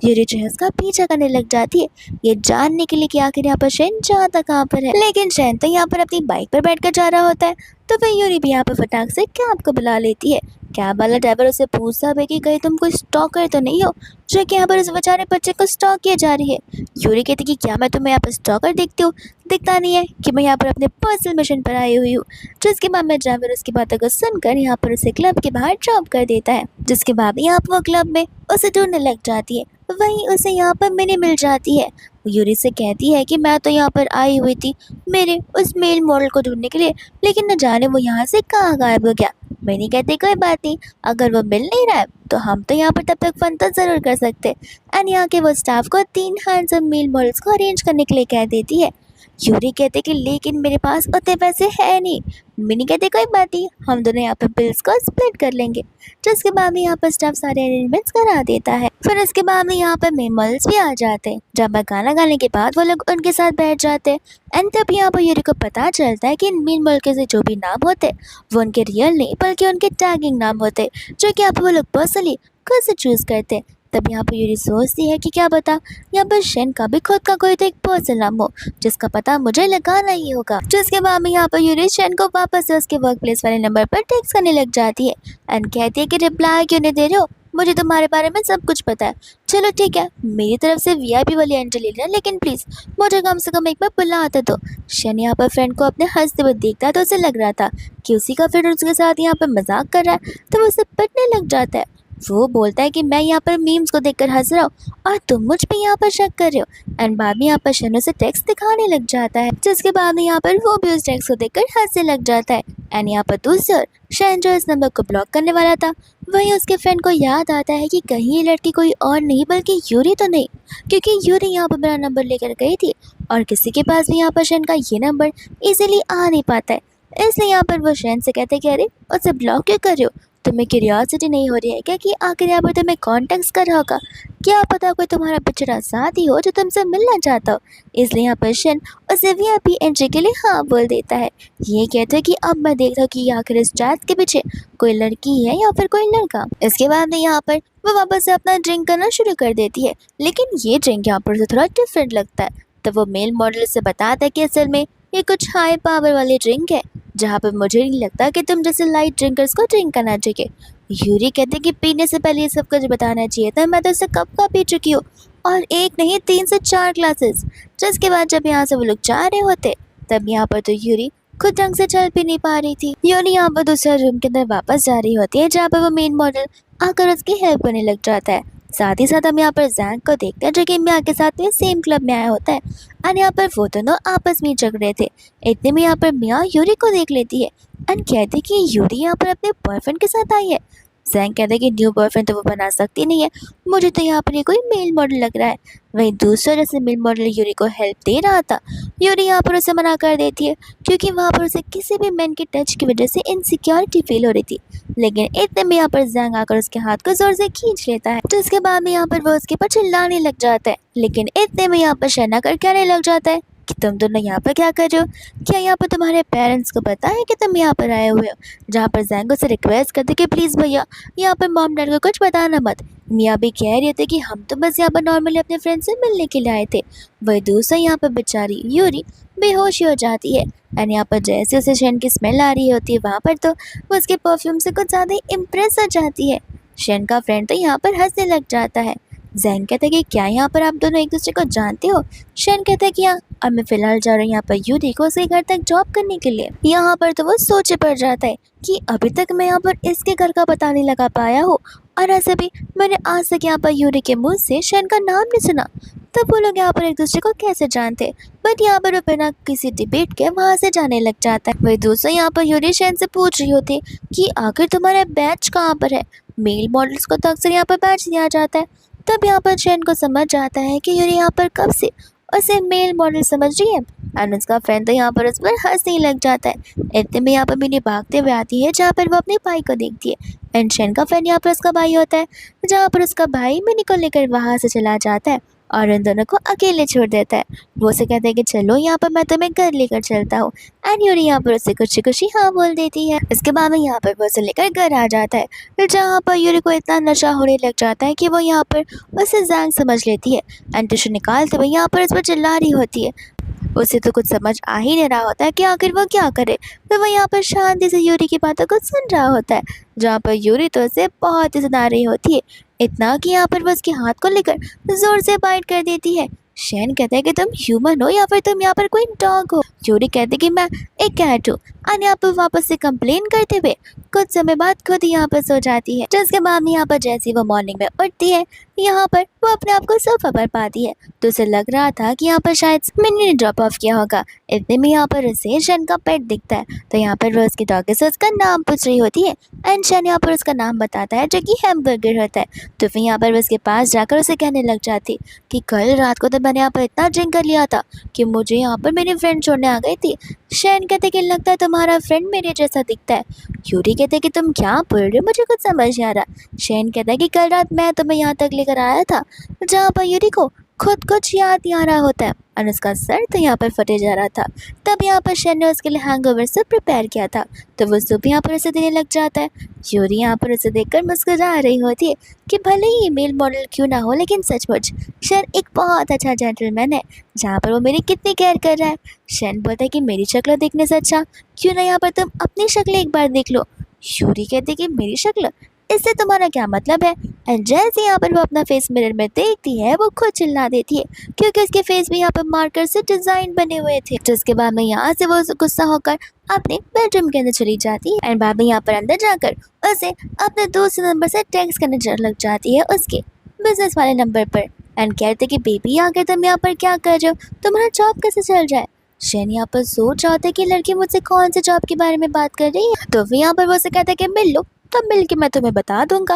यूरी जो है उसका पीछा करने लग जाती है, ये जानने के लिए कि आखिर यहाँ पर शैन जाता कहाँ पर है। लेकिन शैन तो यहाँ पर अपनी बाइक पर बैठकर जा रहा होता है, तो फिर यूरी भी यहाँ पर फटाक से कैब को बुला लेती है। कैब वाला ड्राइवर उसे पूछता है कि कहीं तुम कोई स्टॉकर तो नहीं हो जो कि यहाँ पर उस बेचारे बच्चे को स्टॉक किया जा रही है। यूरी कहती कि क्या मैं तुम्हें यहाँ पर स्टॉकर देखती हूँ, दिखता नहीं है कि मैं यहाँ पर अपने पर्सनल मिशन पर आई हुई हूँ। जिसके बाद में ड्राइवर उसकी बातों को सुनकर यहाँ पर उसे क्लब के बाहर ड्रॉप कर देता है। जिसके बाद यहाँ पर वो क्लब में उसे ढूंढने लग जाती है, वहीं उसे यहाँ पर मिनी मिल जाती है। यूरी से कहती है कि मैं तो यहाँ पर आई हुई थी मेरे उस मेल मॉडल को ढूंढने के लिए, लेकिन न जाने वो यहाँ से कहाँ गायब हो गया। मैंने कहती कोई बात नहीं, अगर वो मिल नहीं रहा है तो हम तो यहाँ पर तब तक फन तो ज़रूर कर सकते। एंड यहाँ के वो स्टाफ को 3 हैंडसम मेल मॉडल्स को अरेंज करने के लिए कह देती है। यूरी कहते कि लेकिन मेरे पास उतने पैसे है नहीं। मिनी कहते कोई बात नहीं, हम दोनों यहाँ पर बिल्स को स्प्लिट कर लेंगे। जिसके बाद में यहाँ पर स्टाफ सारे अरेंजमेंट्स करा देता है। फिर उसके बाद में यहाँ पर मेल मॉडल्स भी आ जाते हैं। जब मैं गाना गाने के बाद वो लोग उनके साथ बैठ जाते हैं, एंड तब यहाँ पर यूरी को पता चलता है कि इन मेल मॉडल के से जो भी नाम होते वो उनके रियल नहीं बल्कि उनके टैगिंग नाम होते, जो कि यहाँ पर वो लोग पर्सनली खुद से चूज़ करते। तब यहाँ पर यूरी सोचती है कि क्या पता यहाँ पर शैन का भी खुद का कोई तो एक पर्सन नाम हो जिसका पता मुझे लगाना ही होगा। जिसके बाद में यहाँ पर यूरी शैन को वापस से उसके वर्क प्लेस वाले नंबर पर टेक्स्ट करने लग जाती है, एंड कहती है कि रिप्लाई क्यों नहीं दे रहे हो, मुझे तुम्हारे बारे में सब कुछ पता है। चलो ठीक है, मेरी तरफ से वीआईपी वाली एंट्री ले लेना, लेकिन प्लीज़ मुझे कम से कम एक बार बुला आता दो। शैन यहाँ पर फ्रेंड को अपने हंसते हुए देखता है तो उसे लग रहा था कि उसी का फ्रेंड उसके साथ यहाँ पर मजाक कर रहा है, तो वो उसे पिटने लग जाता है। वो बोलता है कि मैं यहाँ पर मीम्स को देखकर हंस रहा हूँ और तुम मुझ पे यहाँ पर शक कर रहे हो। एंड बाद में यहाँ पर शनो से टेक्स्ट दिखाने लग जाता है, जिसके बाद में यहाँ पर वो भी उस टेक्स्ट को देखकर हंसने लग जाता है। एंड यहाँ पर दूसरी ओर शैन जो इस नंबर को ब्लॉक करने वाला था, वहीं उसके फ्रेंड को याद आता है कि कहीं ये लड़की कोई और नहीं बल्कि यूरी तो नहीं, क्योंकि यूरी यहाँ पर मेरा नंबर लेकर गई थी और किसी के पास भी यहाँ पर शैन का ये नंबर इजीली आ नहीं पाता है। इसलिए यहाँ पर वो शैन से कहते हैं कि अरे उसे ब्लॉक क्यों कर रहे हो, तुम्हें क्यूरियोसिटी नहीं हो रही है क्या कि आखिर यहाँ पर तुम्हें कॉन्टेक्ट कर रहा होगा, क्या पता कोई तुम्हारा पिछड़ा साथी हो जो तुमसे मिलना चाहता हो। इसलिए यहाँ पर शन उसे वीआईपी एंट्री के लिए हाँ बोल देता है। ये कहते हैं कि अब मैं देखता हूँ कि आखिर इस चैट के पीछे कोई लड़की है या फिर कोई लड़का। इसके बाद में यहाँ पर वो वापस से अपना ड्रिंक करना शुरू कर देती है, लेकिन ये ड्रिंक यहाँ पर से थोड़ा डिफरेंट लगता है। तो वो मेल मॉडल से बताता है कि असल में ये कुछ हाई पावर वाली ड्रिंक है जहाँ पर मुझे नहीं लगता कि तुम जैसे लाइट ड्रिंकर्स को ड्रिंक करना चाहिए। यूरी कहते कि पीने से पहले ये सब कुछ बताना चाहिए था, मैं तो इसे कब का पी चुकी हूँ, और एक नहीं 3 से 4 ग्लासेस। जिसके बाद जब यहाँ से वो लोग जा रहे होते तब यहाँ पर तो यूरी खुद ढंग से चल भी नहीं पा रही थी। यूरी यहाँ पर दूसरे रूम के अंदर वापस जा रही होती है जहाँ पर वो मेन मॉडल आकर उसकी हेल्प करने लग जाता है। साथ ही साथ हम यहाँ पर जैंग को देखते हैं जो कि मिया के साथ में सेम क्लब में आया होता है, और यहाँ पर वो दोनों आपस में झगड़ रहे थे। इतने में यहाँ पर मिया यूरी को देख लेती है एंड कहती कि यूरी यहाँ पर अपने बॉयफ्रेंड के साथ आई है। जैंग कहता है कि न्यू बॉयफ्रेंड तो वो बना सकती नहीं है, मुझे तो यहाँ पर ये कोई मेल मॉडल लग रहा है। वहीं दूसरा जैसे मेल मॉडल यूरी को हेल्प दे रहा था, यूरी यहाँ पर उसे मना कर देती है क्योंकि वहाँ पर उसे किसी भी मैन के टच की वजह से इनसिक्योरिटी फील हो रही थी। लेकिन इतने में यहाँ पर जैंग आकर उसके हाथ को जोर से खींच लेता है, जिसके बाद में यहाँ पर वो उसके ऊपर चिल्लाने लग जाता है। लेकिन इतने में यहाँ पर शना कर कहने लग जाता है कि तुम दोनों यहाँ पर क्या कर रहे हो, क्या यहाँ पर तुम्हारे पेरेंट्स को पता है कि तुम यहाँ पर आए हुए हो। जहाँ पर जैंग से रिक्वेस्ट करते कि प्लीज़ भैया यहाँ पर मॉम डैड को कुछ बताना मत। मिया भी कह रहे थे कि हम तो बस यहाँ पर नॉर्मली अपने फ्रेंड से मिलने के लिए आए थे। वही दूसरा यहाँ पर बेचारी यूरी बेहोश हो जाती है एंड यहाँ पर जैसे उसे शेन की स्मेल आ रही होती है वहाँ पर तो वो उसके परफ्यूम से कुछ ज़्यादा ही इम्प्रेस हो जाती है। शेन का फ्रेंड तो यहाँ पर हंसने लग जाता है। जैन कहता है कि क्या यहाँ पर आप दोनों एक दूसरे को जानते हो। शेन कहता है कि हाँ, अब मैं फ़िलहाल जा रहा हूँ यहाँ पर यूरी को उसके घर तक जॉब करने के लिए। यहाँ पर तो वो सोचे पड़ जाता है कि अभी तक मैं यहाँ पर इसके घर का पता नहीं लगा पाया हूँ, और ऐसे भी मैंने आज तक यहाँ पर यूरी के मुंह से शेन का नाम नहीं सुना। तब वो लोग यहाँ पर एक दूसरे को कैसे जानते, बट यहाँ पर वो बिना किसी डिबेट के वहाँ से जाने लग जाता है। वही दूसरा यहाँ पर यूरी शेन से पूछ रही होती कि आखिर तुम्हारा बैच कहाँ पर है। मेल मॉडल्स को तो अक्सर यहाँ पर बैच दिया जाता है। तब यहाँ पर शेन को समझ जाता है कि यूरी यहाँ पर कब से उसे मेल मॉडल समझ रही है, एंड उसका फ्रेंड तो यहाँ पर उस पर हंसने लग जाता है। इतने में यहाँ पर मिनी भागते हुए आती है जहाँ पर वो अपने भाई को देखती है, एंड शेन का फ्रेंड यहाँ पर उसका भाई होता है, जहाँ पर उसका भाई मिनी को लेकर वहाँ से चला जाता है और उन दोनों को अकेले छोड़ देता है। वो उसे कहता है कि चलो यहाँ पर मैं तुम्हें घर लेकर चलता हूँ, एंड यूरी यहाँ पर उसे खुशी खुशी हाँ बोल देती है। इसके बाद में यहाँ पर वो उसे लेकर घर आ जाता है जहाँ पर यूरी को इतना नशा होने लग जाता है कि वो यहाँ पर उसे जैंग समझ लेती है एंड टिश्यू निकालते हुए यहाँ पर उस पर चिल्ला रही होती है। उसे तो कुछ समझ आ ही नहीं रहा होता है कि आखिर वो क्या करे, तो वह यहाँ पर शांति से यूरी की बातों को सुन रहा होता है, जहाँ पर यूरी तो उसे बहुत ही सुना रही होती है, इतना कि यहाँ पर वो उसके हाथ को लेकर जोर से बाइट कर देती है। शेन कहता है कि तुम ह्यूमन हो या फिर तुम यहाँ पर कोई डॉग हो। यूरी कहती है कि मैं एक कैट हूँ, और यहाँ पर वापस से कंप्लेन करते हुए कुछ समय बाद खुद यहाँ पर सो जाती है। जिसके बाद में यहाँ पर जैसी वो मॉर्निंग में उठती है यहाँ पर वो अपने आप को सोफा पर पाती है, तो उसे लग रहा था कि यहाँ पर शायद मिनी ने ड्रॉप ऑफ किया होगा। इतने में यहाँ पर उसे शेन का पेट दिखता है, तो यहाँ पर वो उसके डॉगी से उसका नाम पूछ रही होती है एंड शेन यहाँ पर उसका नाम बताता है जो कि हैमबर्गर होता है। तो फिर यहाँ पर वो उसके पास जाकर उसे कहने लग जाती कि कल रात को तो मैंने यहाँ पर इतना ड्रिंक कर लिया था कि मुझे यहाँ पर मेरी फ्रेंड छोड़ने आ गई थी। शेन कहते कि लगता है तुम्हारा फ्रेंड मेरे जैसा दिखता है। यूरी कहते कि तुम क्या बोल रहे हो, मुझे कुछ समझ नहीं आ रहा। शेन कहता है कि कल रात मैं तुम्हें यहाँ तक लेकर आया था जहाँ पर यूरी को खुद कुछ याद नहीं आ रहा होता है और उसका सर तो यहाँ पर फटे जा रहा था। तब यहाँ पर शेन ने उसके लिए हैंगओवर से प्रिपेयर किया था, तो वो सूप यहाँ पर उसे देने लग जाता है। यूरी यहाँ पर उसे देखकर मुस्कुरा रही होती है कि भले ही मेल मॉडल क्यों ना हो, लेकिन सचमुच शेन एक बहुत अच्छा जेंटलमैन है, जहाँ पर वो मेरी कितनी केयर कर रहा है। शेन बोलता है कि मेरी शक्ल देखने से अच्छा क्यों ना यहाँ पर तुम अपनी शक्ल एक बार देख लो। यूरी कहती कि मेरी शक्ल, इससे तुम्हारा क्या मतलब है। एंड जैसे यहाँ पर वो अपना फेस मिरर में देखती है वो खुद चिल्ला देती है क्योंकि उसके फेस में यहाँ पर मार्कर से डिजाइन बने हुए थे। जिसके बाद में यहाँ से वो गुस्सा होकर अपने बेडरूम के अंदर चली जाती है एंड बाद में यहाँ पर अंदर जाकर उसे अपने दूसरे नंबर से टेक्स्ट करने लग जाती है उसके बिजनेस वाले नंबर पर एंड कहते कि बेबी आगे तुम यहाँ पर क्या कर रहे हो, तुम्हारा जॉब कैसे चल रहा है। शेन यहाँ पर सोच रहा होता है कि लड़की मुझसे कौन से जॉब के बारे में बात कर रही है, तो फिर यहाँ पर वो उसे कहता है कि मिल लो, तो मिल के मैं तुम्हें बता दूंगा।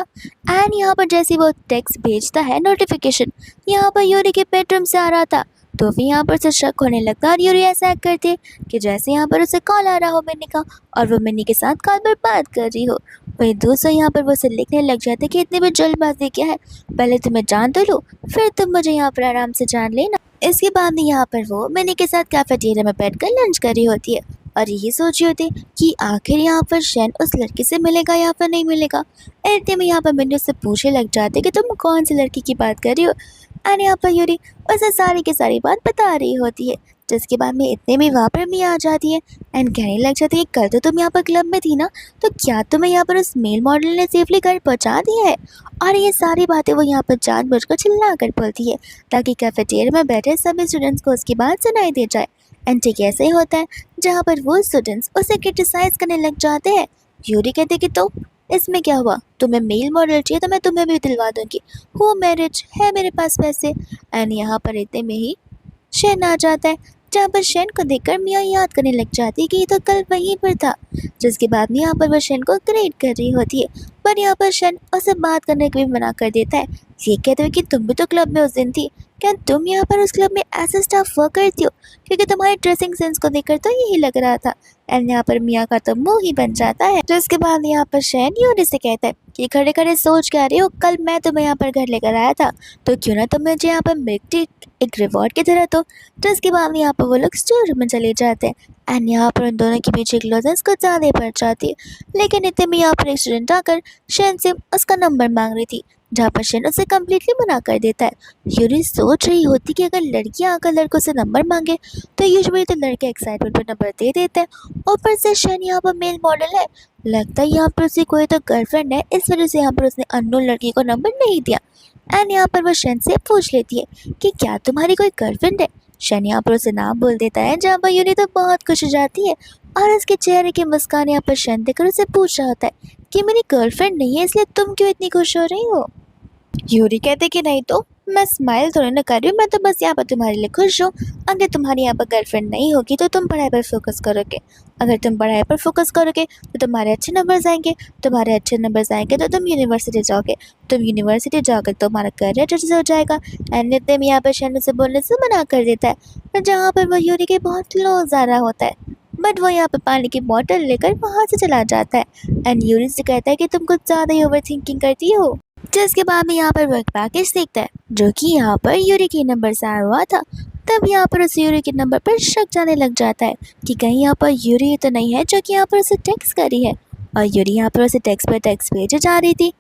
एंड यहाँ पर जैसे वो टेक्स्ट भेजता है नोटिफिकेशन यहाँ पर यूरी के बेडरूम से आ रहा था, तो फिर यहाँ पर उसे शक होने लगता और यूरी ऐसा एक्ट करती है कि जैसे यहाँ पर उसे कॉल आ रहा हो मिनी का और वो मिनी के साथ कॉल पर बात कर रही हो। वही दूसरा यहाँ पर वो उसे लिखने लग जाते कि इतनी भी जल्दबाजी क्या है, पहले तुम्हें जान तो लो फिर तुम मुझे यहाँ पर आराम से जान लेना। इसके बाद में यहाँ पर वो मिनी के साथ कैफेटेरिया में बैठकर लंच कर रही होती है और यही सोच रही होती है कि आखिर यहाँ पर शेन उस लड़की से मिलेगा या फिर नहीं मिलेगा। इतने में यहाँ पर मिनी उससे पूछने लग जाते कि तुम कौन सी लड़की की बात कर रही हो, एंड यहाँ पर यूरी उसे सारी की सारी बात बता रही होती है। जिसके बाद में इतने में वहाँ पर मिया आ जाती है एंड कहने लग जाती है, कल तो तुम यहाँ पर क्लब में थी ना, तो क्या तुम्हें यहाँ पर उस मेल मॉडल ने सेफली घर पहुँचा दिया है? और ये सारी बातें वो यहाँ पर जानबूझकर चिल्ला कर बोलती है ताकि कैफेटेरिया में बैठे सभी स्टूडेंट्स को उसकी बात सुनाई दे जाए। एंड ठीक ऐसे ही होता है जहाँ पर वो स्टूडेंट्स उसे क्रिटिसाइज करने लग जाते हैं। यूरी कहते कि तो इसमें क्या हुआ, तुम्हें मेल मॉडल चाहिए तो मैं तुम्हें भी दिलवा दूंगी, हो मैरिज है मेरे पास पैसे। एंड यहाँ पर इतने में ही शेन आ जाता है, जहाँ पर शेन को देखकर मिया याद करने लग जाती है कि ये तो कल वहीं पर था। जिसके बाद में यहाँ पर वह शेन को ग्रेट कर रही होती है, पर यहाँ पर शेन उसे बात करने को भी मना कर देता है। ये कहते हुए कि तुम भी तो क्लब में उस दिन थी, क्या तुम यहाँ पर उस क्लब में एज ए स्टाफ वर्क करती हो? क्योंकि तुम्हारे ड्रेसिंग सेंस को देखकर तो यही लग रहा था। एंड यहाँ पर मिया का तो मुंह ही बन जाता है। जिसके बाद यहाँ पर शेन यूरी से कहता है कि खड़े खड़े सोच क्या रही हो, कल मैं तुम्हें यहाँ पर घर लेकर आया था, तो क्यों ना तुम मुझे यहाँ पर मिल्क टी एक रिवॉर्ड की तरह तो। जिसके बाद यहाँ पर वो लोग स्टोर में चले जाते हैं एंड यहाँ पर उन दोनों के पीछे क्लोजेंस कुछ ज़्यादा ही पड़ जाती है। लेकिन इतने में यहाँ पर एक स्टूडेंट आकर शेन से उसका नंबर मांग रही थी, जहाँ पर शेन उसे कम्प्लीटली मना कर देता है। यूरी सोच रही होती कि अगर लड़कियाँ आकर लड़कों से नंबर मांगे तो यूजुअली तो लड़के एक्साइटमेंट पर नंबर दे देते हैं, ऊपर से शेन यहाँ पर मेल मॉडल है, लगता है यहाँ पर उसकी कोई तो गर्लफ्रेंड है, इस वजह से यहाँ पर उसने अननोन लड़की को नंबर नहीं दिया। एंड यहाँ पर वो शेन से पूछ लेती है कि क्या तुम्हारी कोई गर्लफ्रेंड है? शेन यहाँ पर उसे नाम बोल देता है, जहाँ पर यूरी तो बहुत खुश हो जाती है और उसके चेहरे की मुस्कान यहाँ पर शेन देखकर उसे पूछ रहा होता है कि मेरी गर्लफ्रेंड नहीं है, इसलिए तुम क्यों इतनी खुश हो रही हो? यूरी कहते कि नहीं तो मैं स्माइल थोड़ी ना कर रही हूँ, मैं तो बस यहाँ पर तुम्हारे लिए खुश हूँ। अगर तुम्हारी यहाँ पर गर्लफ्रेंड नहीं होगी तो तुम पढ़ाई पर फोकस करोगे, अगर तुम पढ़ाई पर फोकस करोगे तो तुम्हारे अच्छे नंबर्स आएंगे, तुम्हारे अच्छे नंबर्स आएंगे तो तुम यूनिवर्सिटी जाओगे, तुम यूनिवर्सिटी जाओगे तो तुम्हारा करियर अच्छे हो जाएगा। एंड नित्य में यहाँ पर शैन से बोलने से मना कर देता है, जहाँ पर वो यूरी के बहुत क्लोज आ रहा होता है, बट वो यहाँ पर पानी की बोतल लेकर वहाँ से चला जाता है। एंड यूरी से कहता है कि तुम कुछ ज़्यादा ही ओवर थिंकिंग करती हो। जिसके बाद में यहाँ पर वर्क पैकेज देखता है जो कि यहाँ पर यूरी के नंबर से आया हुआ था। तब यहाँ पर उस यूरी के नंबर पर शक जाने लग जाता है कि कहीं यहाँ पर यूरी तो नहीं है जो कि यहाँ पर उसे टेक्स्ट करी है। और यूरी यहाँ पर उसे टेक्स्ट पर टेक्स्ट भेजे जा रही थी,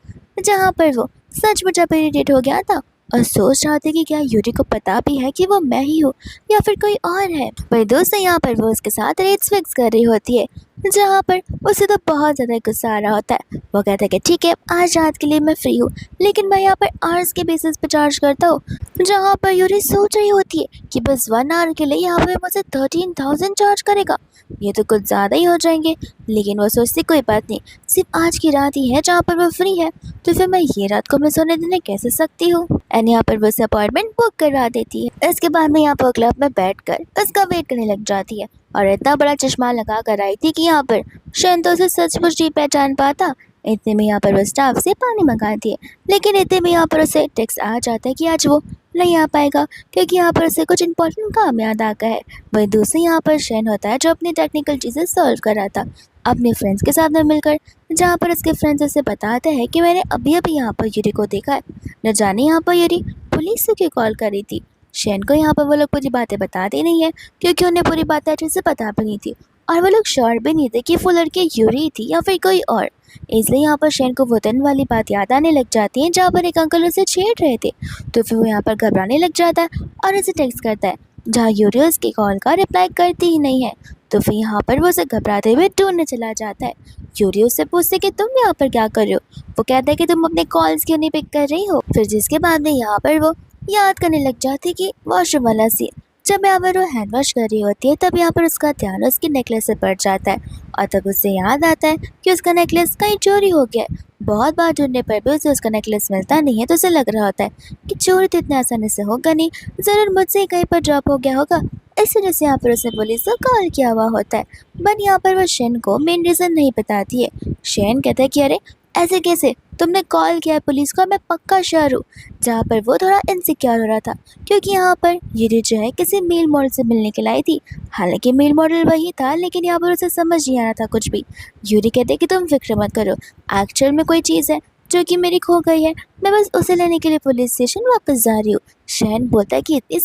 जहाँ पर वो सच में जब इरिटेट हो गया था और सोच रहा था कि क्या यूरी को पता भी है कि वो मैं ही हूँ या फिर कोई और है। पर दोस्तों यहाँ पर वो उसके साथ रेट्स फिक्स कर रही होती है, जहाँ पर उसे तो बहुत ज़्यादा गुस्सा आ रहा होता है। वो कहता है कि ठीक है आज रात के लिए मैं फ्री हूँ, लेकिन मैं यहाँ पर आवर्स के बेसिस पे चार्ज करता हूँ। जहाँ पर यूरी सोच रही होती है कि बस 1 आवर के लिए यहाँ पर मुझे 13,000 चार्ज करेगा, ये तो कुछ ज़्यादा ही हो जाएंगे। लेकिन वो सोचती कोई बात नहीं, सिर्फ आज की रात ही है जहाँ पर वो फ्री है, तो फिर मैं ये रात को मिस होने देने कैसे सकती हूँ। एंड यहाँ पर वो उसे अपॉइंटमेंट बुक करवा देती है। इसके बाद में यहाँ पर क्लब में बैठकर उसका वेट करने लग जाती है और इतना बड़ा चश्मा लगा कर आई थी कि यहाँ पर शेन तो उसे सचमुच नहीं पहचान पाता। इतने में यहाँ पर वो स्टाफ से पानी मंगाती है, लेकिन इतने में यहाँ पर उसे टेक्स्ट आ जाता है कि आज वो नहीं आ पाएगा क्योंकि यहाँ पर उसे कुछ इंपॉर्टेंट काम याद आ गया है। वही दूसरे यहाँ पर शेन होता है जो अपनी टेक्निकल चीज़ें सॉल्व कर रहा था अपने फ्रेंड्स के साथ में मिलकर, जहाँ पर उसके फ्रेंड्स उसे बताते हैं कि मैंने अभी अभी यहाँ पर यूरी को देखा है, न जाने यहाँ पर यूरी पुलिस से क्यों कॉल कर रही थी। शेन को यहाँ पर वो लोग पूरी बातें बताते नहीं है क्योंकि उन्हें पूरी बातें अच्छे से पता भी नहीं थी और वो लोग श्योर भी नहीं थे कि वो लड़की यूरी थी या फिर कोई और। इसलिए यहाँ पर शेन को वो दिन वाली बात याद आने लग जाती है जहाँ पर एक अंकल उसे छेड़ रहे थे, तो फिर वो यहाँ पर घबराने लग जाता है और उसे टेक्स्ट करता है, जहाँ यूरी उसकी कॉल का रिप्लाई करती ही नहीं है। तो फिर यहाँ पर वो उसे घबराते हुए ढूंढने चला जाता है। यूरी उससे पूछते कि तुम यहाँ पर क्या कर रहे हो, वो कहता है कि तुम अपने कॉल्स क्यों नहीं पिक कर रही हो। फिर जिसके बाद में यहाँ पर वो याद करने लग जाती कि वॉशरूम वाला सीन, जब यहाँ पर वो हैंड वॉश कर रही होती है तब यहाँ पर उसका ध्यान उसके नेकलेस से पड़ जाता है और तब उसे याद आता है कि उसका नेकलेस कहीं चोरी हो गया है। बहुत बार ढूंढने पर भी उसे उसका नेकलेस मिलता नहीं है, तो उसे लग रहा होता है कि चोरी तो इतने आसानी से होगा नहीं, ज़रूर मुझसे ही कहीं पर ड्रॉप हो गया होगा। इस वजह से यहाँ पर उसने पुलिस को कॉल किया हुआ होता है, बट यहाँ पर वो शेन को मेन रीज़न नहीं बताती है। शेन कहता है कि अरे ऐसे कैसे, तुमने कॉल किया है पुलिस को, मैं पक्का श्योर हूँ। जहाँ पर वो थोड़ा इनसिक्योर हो रहा था क्योंकि यहाँ पर यूरी जो है किसी मेल मॉडल से मिलने के लाई थी, हालांकि मेल मॉडल वही था लेकिन यहाँ पर उसे समझ नहीं आ रहा था कुछ भी। यूरी कहते कि तुम फिक्र मत करो, एक्चुअल में कोई चीज़ है जो कि मेरी खो गई है, मैं बस उसे लेने के लिए पुलिस स्टेशन वापस जा रही हूँ। शेन बोलता है कि इतनी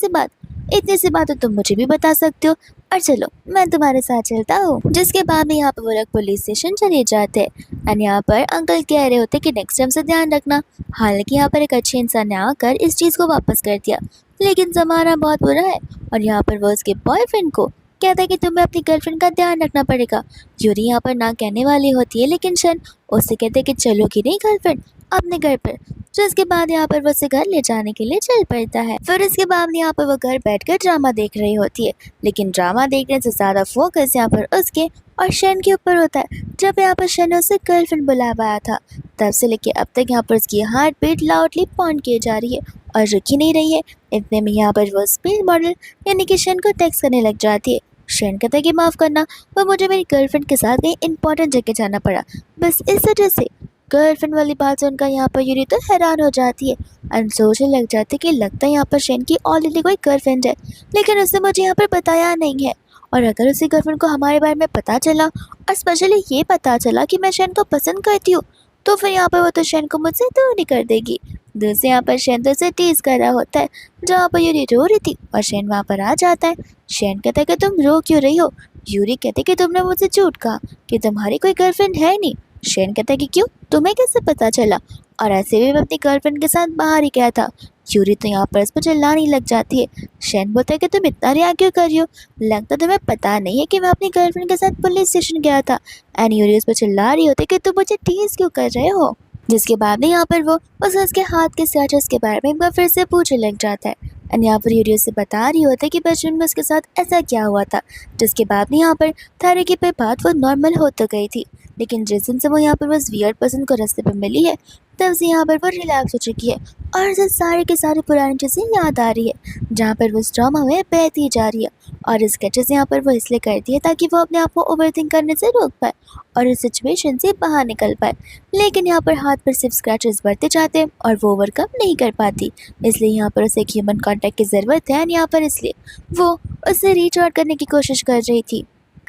सी बात तो तुम मुझे भी बता सकते हो, और चलो मैं तुम्हारे साथ चलता हूँ। जिसके बाद में यहाँ पर वो लोग पुलिस स्टेशन चले जाते हैं एंड यहाँ पर अंकल कह रहे होते कि नेक्स्ट टाइम से ध्यान रखना। हालांकि यहाँ पर एक अच्छे इंसान ने आकर इस चीज़ को वापस कर दिया, लेकिन ज़माना बहुत बुरा है और यहाँ पर वो उसके बॉयफ्रेंड को कहता है कि तुम्हें अपनी गर्लफ्रेंड का ध्यान रखना पड़ेगा। यूरी यहाँ पर ना कहने वाली होती है, लेकिन शन उससे कहते हैं कि चलोगी नहीं गर्लफ्रेंड अपने घर पर। जिसके बाद यहाँ पर वो उसे घर ले जाने के लिए चल पड़ता है। फिर इसके बाद यहाँ पर वो घर बैठकर ड्रामा देख रही होती है, लेकिन ड्रामा देखने से ज़्यादा फोकस यहाँ पर उसके और शन के ऊपर होता है। जब यहाँ पर शन ने उसे गर्लफ्रेंड बुला पाया था, तब से लेके अब तक यहाँ पर उसकी हार्ट बीट लाउडली पॉइंट की जा रही है और रुक ही नहीं रही है। इतने में यहाँ पर वो स्पीड मॉडल यानी कि शन को टेक्स्ट करने लग जाती है। शन कहता है कि माफ़ करना, पर मुझे मेरी गर्लफ्रेंड के साथ कहीं इंपॉर्टेंट जगह जाना पड़ा, बस इस वजह से। गर्लफ्रेंड वाली बात सुनकर यहाँ पर यूरी तो हैरान हो जाती है और सोचने लग जाती है कि लगता है यहाँ पर शन की ऑलरेडी कोई गर्लफ्रेंड है, लेकिन उसने मुझे यहाँ पर बताया नहीं है। और अगर उसी गर्लफ्रेंड को हमारे बारे में पता चला और स्पेशली ये पता चला कि मैं शन को पसंद करती हूँ, तो फिर यहाँ पर वो तो शन को मुझसे दूर नहीं कर देगी। दूसरे यहाँ पर शन तो उसे टीज कर रहा होता है, जहाँ पर यूरी रो रही थी और शन वहाँ पर आ जाता है। शन कहता है कि तुम रो क्यों रही हो? यूरी कहते कि तुमने मुझसे झूठ कहा कि तुम्हारी कोई गर्लफ्रेंड है नहीं। शन कहता है कि क्यों, तुम्हें कैसे पता चला? और ऐसे भी मैं अपनी गर्लफ्रेंड के साथ बाहर ही गया था। यूरी तो यहाँ पर इस पर चिल्लाने लग जाती है। शन बोलता है कि तुम इतना रिएक्ट क्यों कर रही हो? लगता तुम्हें पता नहीं है कि मैं अपनी गर्लफ्रेंड के साथ पुलिस स्टेशन गया था। एंड यूरी उस पर चिल्ला रही होती है कि तुम मुझे टीज क्यों कर रहे हो? जिसके बाद में यहाँ पर वो उसे उसके हाथ के स्क्रैचेस के बारे में एक बार फिर से पूछने लग जाता है। एंड यहाँ पर यूरी उसे बता रही होती है कि बचपन में उसके साथ ऐसा क्या हुआ था। जिसके बाद में यहाँ पर थेरेपी पे बात वो नॉर्मल हो तो गई थी, लेकिन जिस दिन से वो यहाँ पर उस वियर्ड पर्सन को रास्ते पे मिली है, तब से यहाँ पर वो रिलैक्स हो चुकी है और उसे सारी की सारी पुरानी चीज़ें याद आ रही है, जहाँ पर वो उस ड्रामा में बहती जा रही है। और स्केचेस यहाँ पर वो इसलिए करती है ताकि वो अपने आप को ओवरथिंक करने से रोक पाए और इस सिचुएशन से बाहर निकल पाए। लेकिन यहाँ पर हाथ पर सिर्फ स्क्रैचेस बढ़ते जाते हैं और वो ओवरकम नहीं कर पाती, इसलिए यहाँ पर उसे एक ह्यूमन कांटेक्ट की ज़रूरत है। यहाँ पर इसलिए वो उसे रीच आउट करने की कोशिश कर रही थी।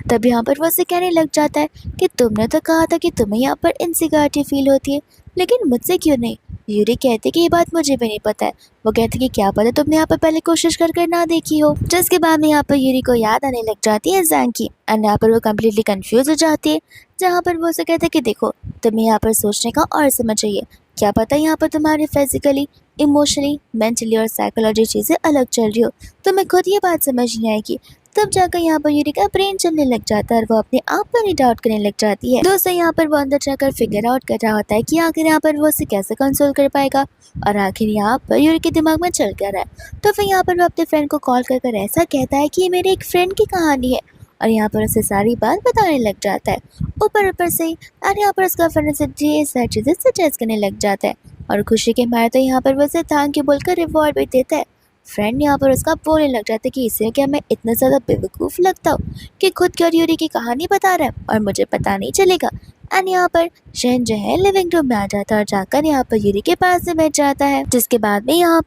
तब यहाँ पर वो उसे कहने लग जाता है कि तुमने तो कहा था कि तुम्हें यहाँ पर इनसिक्योरिटी फील होती है, लेकिन मुझसे क्यों नहीं? यूरी कहती कि ये बात मुझे भी नहीं पता है। वो कहती कि क्या पता तुमने यहाँ पर पहले कोशिश कर ना देखी हो। जिसके बाद में यहाँ पर यूरी को याद आने लग जाती है जैंग की, एंड यहाँ पर वो कम्प्लीटली कंफ्यूज हो जाती है। जहाँ पर वो उसे कहते हैं कि देखो, तुम्हें यहाँ पर सोचने का और समझ चाहिए, क्या पता यहाँ पर तुम्हारी फिजिकली, इमोशनली, मेंटली और साइकोलॉजी चीज़ें अलग चल रही हो, तुम्हें खुद ये बात समझ नहीं आएगी। तब जाकर यहाँ पर यूरी का ब्रेन चलने लग जाता है और वो अपने आप पर ही डाउट करने लग जाती है। दोस्तों यहाँ पर वो अंदर जाकर फिगर आउट कर रहा होता है कि आखिर यहाँ पर वो उसे कैसे कंसोल कर पाएगा और आखिर यहाँ पर यूरी के दिमाग में चल क्या रहा है। तो फिर यहाँ पर वो अपने फ्रेंड को कॉल कर ऐसा कहता है कि ये मेरे एक फ्रेंड की कहानी है और यहाँ पर उसे सारी बात बताने लग जाता है ऊपर से। और यहाँ पर उसका फ्रेंड उसे ढेर सारी चीज़ें सजेस्ट करने लग जाता है और खुशी के मारे तो यहाँ पर वो उसे थैंक यू बोलकर रिवॉर्ड भी देता है। फ्रेंड यहाँ पर उसका बोलने लग जाता है कि इसे क्या मैं इतना ज़्यादा बेवकूफ़ लगता हूँ कि खुद यूरी की कहानी बता रहा है और मुझे पता नहीं चलेगा। एंड यहाँ पर शहन जो है लिविंग रूम में आ जाता है और जाकर यहाँ पर यूरी के पास से बैठ जाता है। जिसके बाद में यहाँ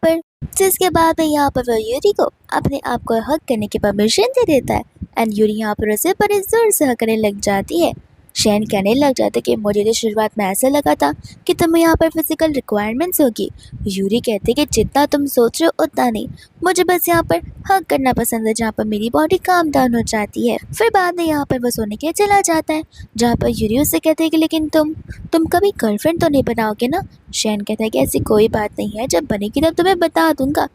पर वो यूरी को अपने आप को हक करने की परमिशन दे देता है एंड यूरी यहाँ पर उसे बड़े जोर से हक करने लग जाती है। शहन कहने लग जाता है कि मुझे तो शुरुआत में ऐसा लगा था कि तुम्हें यहाँ पर फिजिकल रिक्वायरमेंट्स होगी। यूरी कहते कि जितना तुम सोच रहे हो उतना नहीं, मुझे बस यहाँ पर हक करना पसंद है, जहाँ पर मेरी बॉडी काम डाउन हो जाती है। फिर बाद में यहाँ पर वो सोने के लिए चला जाता है, जहाँ पर यूरी उससे कहते हैं कि लेकिन तुम कभी गर्लफ्रेंड तो नहीं बनाओगे ना? शहन कहता है कि ऐसी कोई बात नहीं है, जब बनेगी तब तुम्हें बता दूंगा।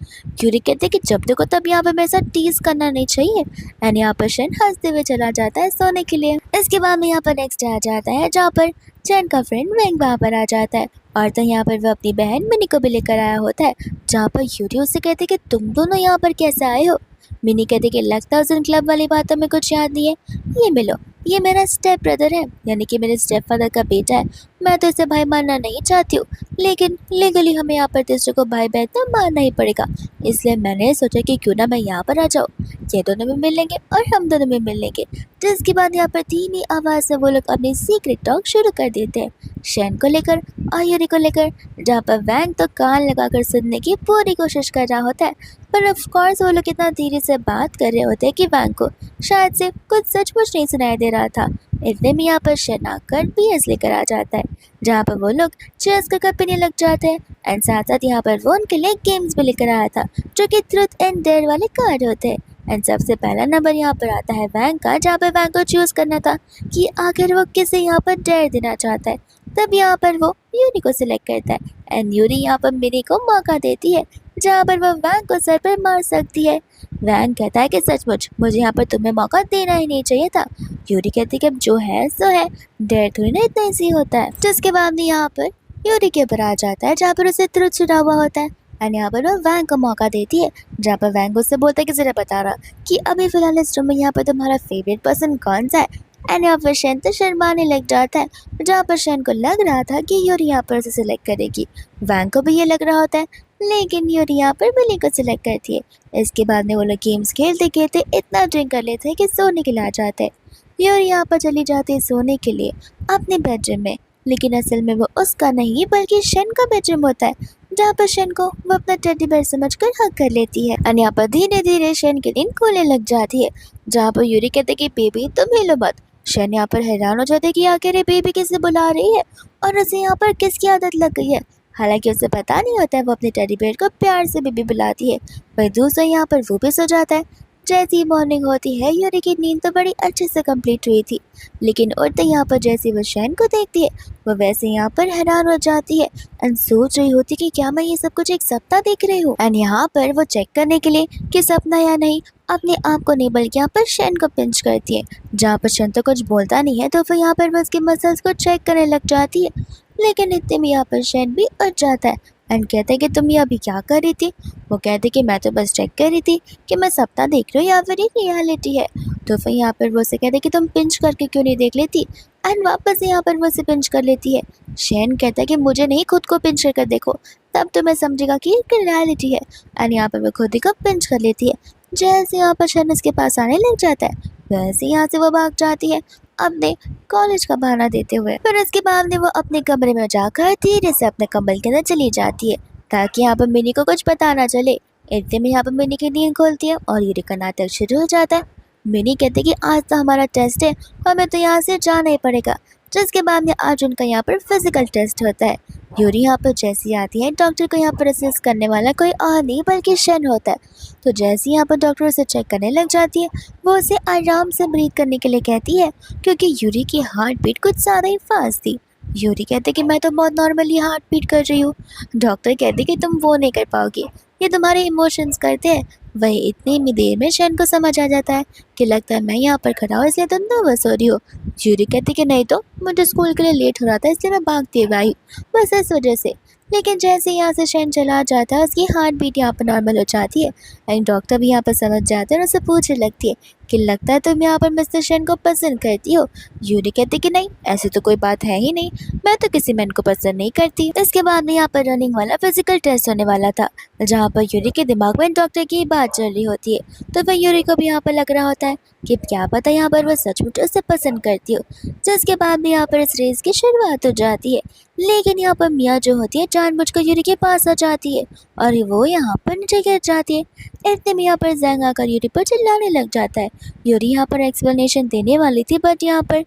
यूरी कहते हैं कि जब देखो तब यहाँ पर मेरे साथ टीज करना नहीं चाहिए। एंड यहाँ पर शहन हंसते हुए चला जाता है सोने के लिए। इसके बाद में यहाँ पर नेक्स्ट डे आ जाता है, जहाँ पर चैन का फ्रेंड वेंग वहाँ पर आ जाता है और तो यहाँ पर वो अपनी बहन मिनी को भी लेकर आया होता है। जहाँ पर यूरी उससे कहते कि तुम दोनों यहाँ पर कैसे आए हो? मिनी कहते कि लगता है उस दिन क्लब वाली बातों में कुछ याद नहीं है, ये मिलो, ये मेरा स्टेप ब्रदर है, यानी कि मेरे स्टेप फादर का बेटा है। मैं तो इसे भाई मानना नहीं चाहती हूँ, लेकिन लीगली हमें यहाँ पर दूसरे को भाई बहन तो मानना ही पड़ेगा, इसलिए मैंने सोचा कि क्यों ना मैं यहाँ पर आ जाऊँ, ये दोनों में मिल लेंगे और हम दोनों में मिल लेंगे। जिसके बाद यहाँ पर धीमी आवाज़ से वो लोग अपनी सीक्रेट टॉक शुरू कर देते हैं, शैन को लेकर और यूरी को लेकर। जहाँ पर वैंग तो कान लगाकर सुनने की पूरी कोशिश कर रहा होता है, पर ऑफ कोर्स वो लोग इतना धीरे से बात कर रहे होते हैं कि वैंग को शायद से कुछ सचमुच नहीं सुनाई दे रहा था। इतने में यहाँ पर शैन आकर बीयर्स लेकर आ जाता है, जहाँ पर वो लोग चेयर्स का कप पीने लग जाते हैं एंड साथ साथ यहाँ पर वो उनके लिए गेम्स भी लेकर आया था, जो कि ट्रूथ एंड डेयर वाले कार्ड होते हैं। एंड सबसे पहला नंबर यहाँ पर आता है वैंग का, जहाँ पर वैंग को चूज करना था कि आखिर वो किसे यहाँ पर डेयर देना चाहता है। तब यहाँ पर वो यूरी को सिलेक्ट करता है एंड यूरी यहाँ पर मिनी को मौका देती है, जहाँ पर वो वैंग को सर पर मार सकती है। वैंग कहता है कि सचमुच मुझे यहाँ पर तुम्हें मौका देना ही नहीं चाहिए था। यूरी कहती है कि अब जो है सो है, डेयर थोड़ी ना इतना ईजी होता है। जिसके बाद यहाँ पर यूरी के ऊपर आ जाता है, जहाँ पर उसे ट्रुथ छिड़ा हुआ होता है एंड यहाँ पर वो वैंग को मौका देती है, जहाँ पर वैंग उससे बोलता है कि जरा बता रहा कि अभी फिलहाल इस रूम में यहाँ पर तुम्हारा फेवरेट पर्सन कौन सा है। एंड यहाँ पर शेन तो शर्माने लग जाता है, जहाँ पर शेन को लग रहा था कि यूरी यहाँ पर उसे सिलेक्ट करेगी। वैंग को भी ये लग रहा होता है, लेकिन यूरी यहाँ पर बिली को सिलेक्ट करती है। इसके बाद में वो लोग गेम्स खेलते खेलते इतना ड्रिंक कर लेते हैं कि सोने के लिए आ जाते हैं। यूरी यहाँ पर चली जाती है सोने के लिए अपने बेडरूम में, लेकिन असल में वो उसका नहीं बल्कि शेन का बेडरूम होता है, जहाँ पर शेन को वो अपना टेडी बेयर समझकर हक कर लेती है। और यहाँ पर धीरे धीरे शेन की नींद खुलने लग जाती है, जहाँ पर यूरी कहते कि बेबी तुम हिलो मत। शेन यहाँ पर हैरान हो जाते कि आखिर ये बेबी किसे बुला रही है और उसे यहाँ पर किसकी आदत लग गई है। हालांकि उसे पता नहीं होता है वो अपने टेडी बेयर को प्यार से बेबी बुलाती है। वही दूसरा यहाँ पर वो भी सो जाता है। जैसी मॉर्निंग होती है यूरी की नींद तो बड़ी अच्छे से कंप्लीट हुई थी, लेकिन उठते यहाँ पर जैसे वो शेन को देखती है वो वैसे यहाँ पर हैरान हो जाती है एंड सोच रही होती कि क्या मैं ये सब कुछ एक सपना देख रही हूँ। एंड यहाँ पर वो चेक करने के लिए कि सपना या नहीं अपने आप को नहीं बल्कि यहाँ पर शेन को पिंच करती है, जहाँ पर शेन तो कुछ बोलता नहीं है तो फिर यहाँ पर वो उसके मसल्स को चेक करने लग जाती है। लेकिन इतने में यहाँ पर शेन भी उठ जाता है एंड कहते हैं कि तुम ये अभी क्या कर रही थी। वो कहते कि मैं तो बस चेक कर रही थी कि मैं सपना देख रही हूँ या फिर ये रियलिटी है। तो फिर यहाँ पर वो से कहते कि तुम पिंच करके क्यों नहीं देख लेती, एंड वापस यहाँ पर वो से पिंच कर लेती है। शेन कहता है कि मुझे नहीं खुद को पिंच कर देखो, तब तो मैं समझेगा कि ये रियलिटी है। एंड यहाँ पर वो खुद ही को पिंच कर लेती है। जैसे यहाँ पर शेन उसके पास आने लग जाता है वैसे यहाँ से वो भाग जाती है अपने कॉलेज का बहाना देते हुए। फिर उसके बाद में वो अपने कमरे में जाकर धीरे से अपने कम्बल के अंदर चली जाती है, ताकि यहाँ पर मिनी को कुछ पता ना चले। इतने में यहाँ पर मिनी की नींद खोलती है और यूरी का नाटक शुरू हो जाता है। मिनी कहते कि आज तो हमारा टेस्ट है, हमें तो यहाँ से जाना ही पड़ेगा। जिसके बाद में आज उनका यहाँ पर फिजिकल टेस्ट होता है। यूरी यहाँ पर जैसी आती है डॉक्टर को यहाँ पर असिस्ट करने वाला कोई और नहीं बल्कि शेन होता है। तो जैसे यहाँ पर डॉक्टर उसे चेक करने लग जाती है वो उसे आराम से ब्रीथ करने के लिए कहती है, क्योंकि यूरी की हार्ट बीट कुछ ज़्यादा ही फास्ट थी। यूरी कहते कि मैं तो बहुत नॉर्मली हार्ट बीट कर रही हूँ। डॉक्टर कहते कि तुम वो नहीं कर पाओगी, ये तुम्हारे इमोशंस करते हैं। वही इतनी ही देर में शेन को समझ आ जाता है कि लगता है मैं यहाँ पर खड़ा हूँ इसलिए तुम नर्वस हो रही हो। यूरी कहती कि नहीं तो मुझे स्कूल के लिए लेट हो रहा था इसलिए मैं भागती हुई आई, बस इस वजह से। लेकिन जैसे यहाँ से शेन चला जाता है उसकी हार्ट बीट यहाँ पर नॉर्मल हो जाती है एंड डॉक्टर भी यहाँ पर समझ जाते हैं और उसे पूछने लगती है कि लगता है तुम यहाँ पर मिस्टर शेन को पसंद करती हो। यूरी कहती कि नहीं, ऐसी तो कोई बात है ही नहीं, मैं तो किसी मैन को पसंद नहीं करती। इसके बाद में यहाँ पर रनिंग वाला फिजिकल टेस्ट होने वाला था, जहाँ पर यूरी के दिमाग में डॉक्टर की बात चल रही होती है। तो वह यूरी को भी यहाँ पर लग रहा होता है कि क्या पता यहाँ पर वह सचमुच उसे पसंद करती हो। जिसके बाद में यहाँ पर इस रेस की शुरुआत हो जाती है, लेकिन यहाँ पर मिया जो होती है जानबूझकर यूरी के पास आ जाती है और वो यहाँ पर नीचे गिर जाती है। इतने में यहाँ पर जैंग आकर यूरी पर चिल्लाने लग जाता है। यूरी यहाँ पर एक्सप्लेनेशन देने वाली थी बट यहाँ पर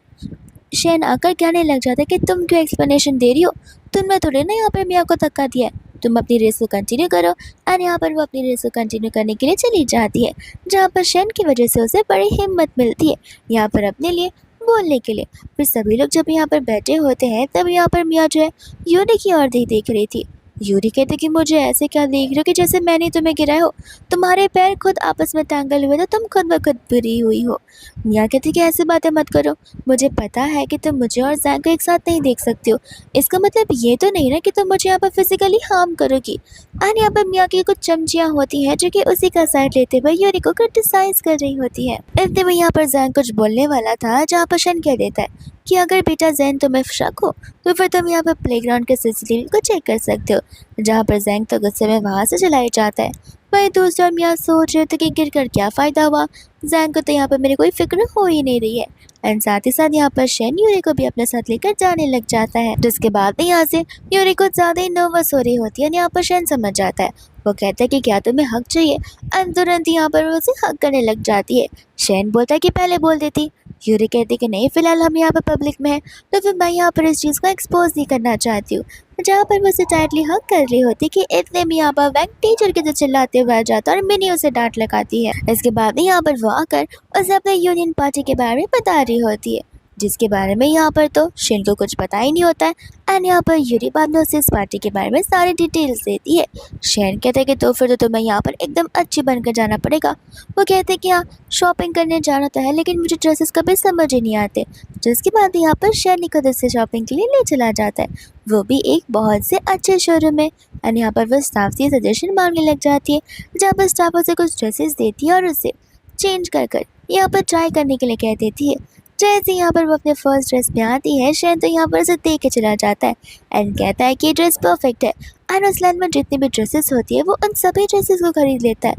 शेन आकर कहने लग जाता है कि तुम क्यों एक्सप्लेनेशन दे रही हो, तुमने थोड़ी ना यहाँ पर मिया को धक्का दिया है, तुम अपनी रेस को कंटिन्यू करो। और यहाँ पर वो अपनी रेस को कंटिन्यू करने के लिए चली जाती है, जहाँ पर शेन की वजह से उसे बड़ी हिम्मत मिलती है यहाँ पर अपने लिए बोलने के लिए। फिर सभी लोग जब यहाँ पर बैठे होते हैं तब यहाँ पर मिया जो है यूरी की ओर देख रही थी। यूरी कहते कि मुझे ऐसे क्या देख रहे हो कि जैसे मैंने तुम्हें गिराया हो, तुम्हारे पैर खुद आपस में टैंगल हुए तो तुम खुद ब खुद बुरी हुई हो। मिया कहती कि ऐसी बातें मत करो, मुझे पता है कि तुम मुझे और जैंग को एक साथ नहीं देख सकती हो, इसका मतलब ये तो नहीं ना कि तुम मुझे यहाँ पर फिजिकली हार्म करोगी। और यहाँ पर मिया की कुछ चमचियाँ होती हैं जो कि उसी का साइड लेते हुए यूरी को क्रिटिसाइज कर रही होती है। इतने में यहाँ पर जैंग कुछ बोलने वाला था, जहाँ पर शन कह देता है कि अगर बेटा जैन तुम्हें शक हो तो फिर तुम यहाँ पर प्लेग्राउंड के सीसीटीवी को चेक कर सकते हो, जहाँ पर जैंग तो गुस्से में वहाँ से चलाया जाता है। वही दूसरा मियाँ सोच रहे थे कि गिर कर क्या फ़ायदा हुआ, जैंग को तो यहाँ पर मेरी कोई फिक्र हो ही नहीं रही है। एंड साथ ही साथ यहाँ पर शेन यूरी को भी अपने साथ लेकर जाने लग जाता है, जिसके बाद में यहाँ से यूरी कुछ ज़्यादा ही नर्वस हो रही होती है। यहाँ पर शेन समझ जाता है, वो कहता है कि क्या तुम्हें हक चाहिए, एंड तुरंत यहाँ पर वो उसे हक करने लग जाती है। शेन बोलता है कि पहले बोल देती। यूरी कहती कि नहीं, फिलहाल हम यहाँ पर पब्लिक में हैं तो फिर मैं यहाँ पर इस चीज़ को एक्सपोज नहीं करना चाहती हूँ। जहाँ पर वो उसे टाइटली हग कर रही होती कि इतने में यहाँ पर वैंग टीचर के जो चिल्लाते हुए आ जाता है और मिनी उसे डांट लगाती है। इसके बाद में यहाँ पर वो आकर उसे अपने यूनियन पार्टी के बारे में बता रही होती है, जिसके बारे में यहाँ पर तो शिन को कुछ पता ही नहीं होता है। एंड यहाँ पर यूरी बाद में उसे इस पार्टी के बारे में सारी डिटेल्स देती है। शेन कहते हैं कि तो फिर तो तुम्हें यहाँ पर एकदम अच्छी बनकर जाना पड़ेगा। वो कहते हैं कि हाँ, शॉपिंग करने जाना तो है लेकिन मुझे ड्रेसेस कभी समझ ही नहीं आते। जिसके बाद यहाँ पर शेन खुद उससे शॉपिंग के लिए ले चला जाता है, वो भी एक बहुत से अच्छे शोरूम में। एंड यहाँ पर वो स्टाफ से सजेशन मांगने लग जाती है, जहाँ पर स्टाफ उसे कुछ ड्रेसेस देती है और उसे चेंज कर कर यहाँ पर ट्राई करने के लिए कह देती है। जैसे यहाँ पर वो अपने फर्स्ट ड्रेस में आती है, शेन तो यहाँ पर उसे देख के चला जाता है एंड कहता है कि ये ड्रेस परफेक्ट है। एंड उस लाइन में जितनी भी ड्रेसेस होती है वो उन सभी ड्रेसेस को खरीद लेता है।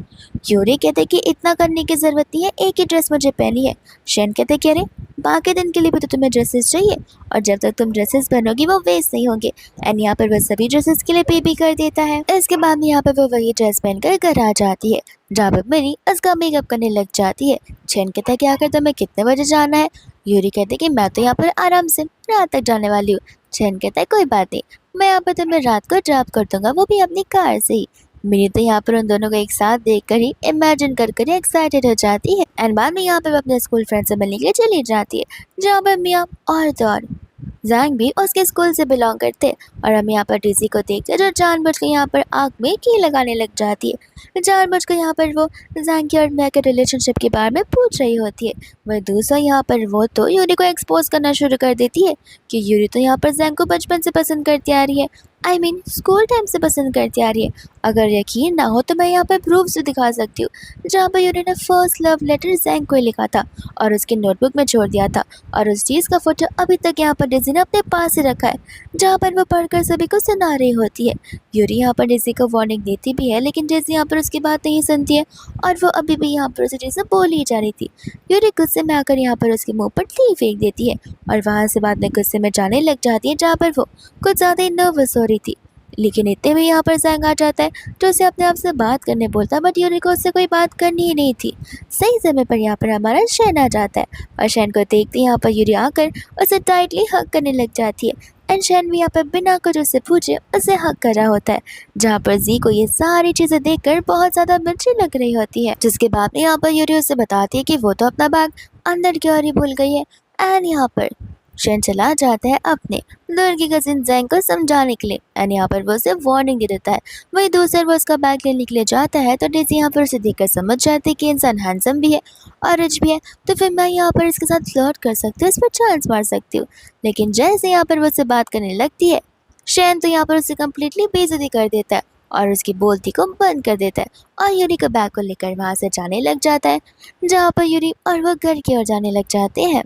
यूरी कहते हैं कि इतना करने की ज़रूरत नहीं है, एक ही ड्रेस मुझे पहनी है। शेन कहते हैं कि अरे बाकी दिन के लिए भी तो तुम्हें ड्रेसेस चाहिए, और जब तक तुम ड्रेसेस पहनोगी वो वेस्ट नहीं होंगे। एंड यहाँ पर वह सभी ड्रेसेस के लिए पे भी कर देता है। इसके बाद यहाँ पर वो वही ड्रेस पहनकर घर आ जाती है, जहाँ पर मेरी उसका मेकअप करने लग जाती है। शेन कहता है कि आखिर तुम्हें कितने बजे जाना है। यूरी कहते कि मैं तो यहाँ पर आराम से रात तक जाने वाली हूँ। शेन कहता है कोई बात नहीं, मैं यहाँ पर तुम्हें रात को ड्रॉप कर दूंगा, वो भी अपनी कार से ही। मेरी तो यहाँ पर उन दोनों को एक साथ देखकर ही इमेजिन कर कर एक्साइटेड हो जाती है। एंड बाद में यहाँ पर वो अपने स्कूल फ्रेंड से मिलने के लिए चली जाती है, जहाँ पर मियाँ और तो और जैंग भी उसके स्कूल से बिलोंग करते। और हम यहाँ पर डीसी को देखते जो जानबूझकर यहाँ पर आँख में की लगाने लग जाती है। जानबूझकर यहाँ पर वो जैंग की और मैं के रिलेशनशिप के बारे में पूछ रही होती है। वह दूसरा यहाँ पर वो तो यूरी को एक्सपोज करना शुरू कर देती है कि यूरी तो यहाँ पर जैंग को बचपन से पसंद करती आ रही है, आई मीन स्कूल टाइम से पसंद करती आ रही है। अगर यकीन ना हो तो मैं यहाँ पर प्रूफ से दिखा सकती हूँ, जहाँ पर यूरी ने फर्स्ट लव लेटर जैंग को ही लिखा था और उसकी नोटबुक में छोड़ दिया था, और उस चीज़ का फोटो अभी तक यहाँ पर डेज़ी ने अपने पास ही रखा है, जहाँ पर वो पढ़कर सभी को सुना रही होती है। यूरी यहाँ पर डेज़ी को वार्निंग देती भी है, लेकिन डेज़ी यहाँ पर उसकी बात नहीं सुनती है और वो अभी भी यहाँ पर उसे चीज़ें बोली ही जा रही थी। यूरी गुस्से में आकर यहाँ पर उसके मुँह पर टी फेंक देती है और वहाँ से बाद में गुस्से में जाने लग जाती है, जहाँ पर वो कुछ ज़्यादा ही नर्वस हो रही थी। लेकिन इतने में यहाँ पर जैंग आ जाता है जो उसे अपने आप से बात करने बोलता है, बट यूरी को उससे कोई बात करनी ही नहीं थी। सही समय पर यहाँ पर हमारा शेन आ जाता है और शेन को देखते यहाँ पर यूरी आकर उसे टाइटली हग करने लग जाती है। एंड शेन भी यहाँ पर बिना कुछ उससे पूछे उसे हग कर रहा होता है, जहाँ पर जी को ये सारी चीज़ें देखकर बहुत ज़्यादा मिर्ची लग रही होती है। जिसके बाद में यहाँ पर यूरी उसे बताती है कि वो तो अपना बैग अंदर की ओर ही भूल गई है। एंड यहाँ पर शेन चला जाता है अपने दूर की कजिन जैंग को समझाने के लिए, एंड यहाँ पर वो उसे वार्निंग दे देता है। वही दूसरा वो उसका बैग लेने के लिए जाता है तो डेज़ी यहाँ पर उसे देखकर समझ जाती है कि इंसान हैंडसम भी है और रिच भी है, तो फिर मैं यहाँ पर इसके साथ फ्लर्ट कर सकती हूँ, इस पर चांस मार सकती हूँ। लेकिन जैसे यहाँ पर वो उससे बात करने लगती है, शेन तो यहाँ पर उसे कम्प्लीटली बेइज्जती कर देता है और उसकी बोलती को बंद कर देता है और यूरी का बैग को लेकर वहाँ से जाने लग जाता है, जहाँ पर यूरी और वो घर की ओर जाने लग जाते हैं।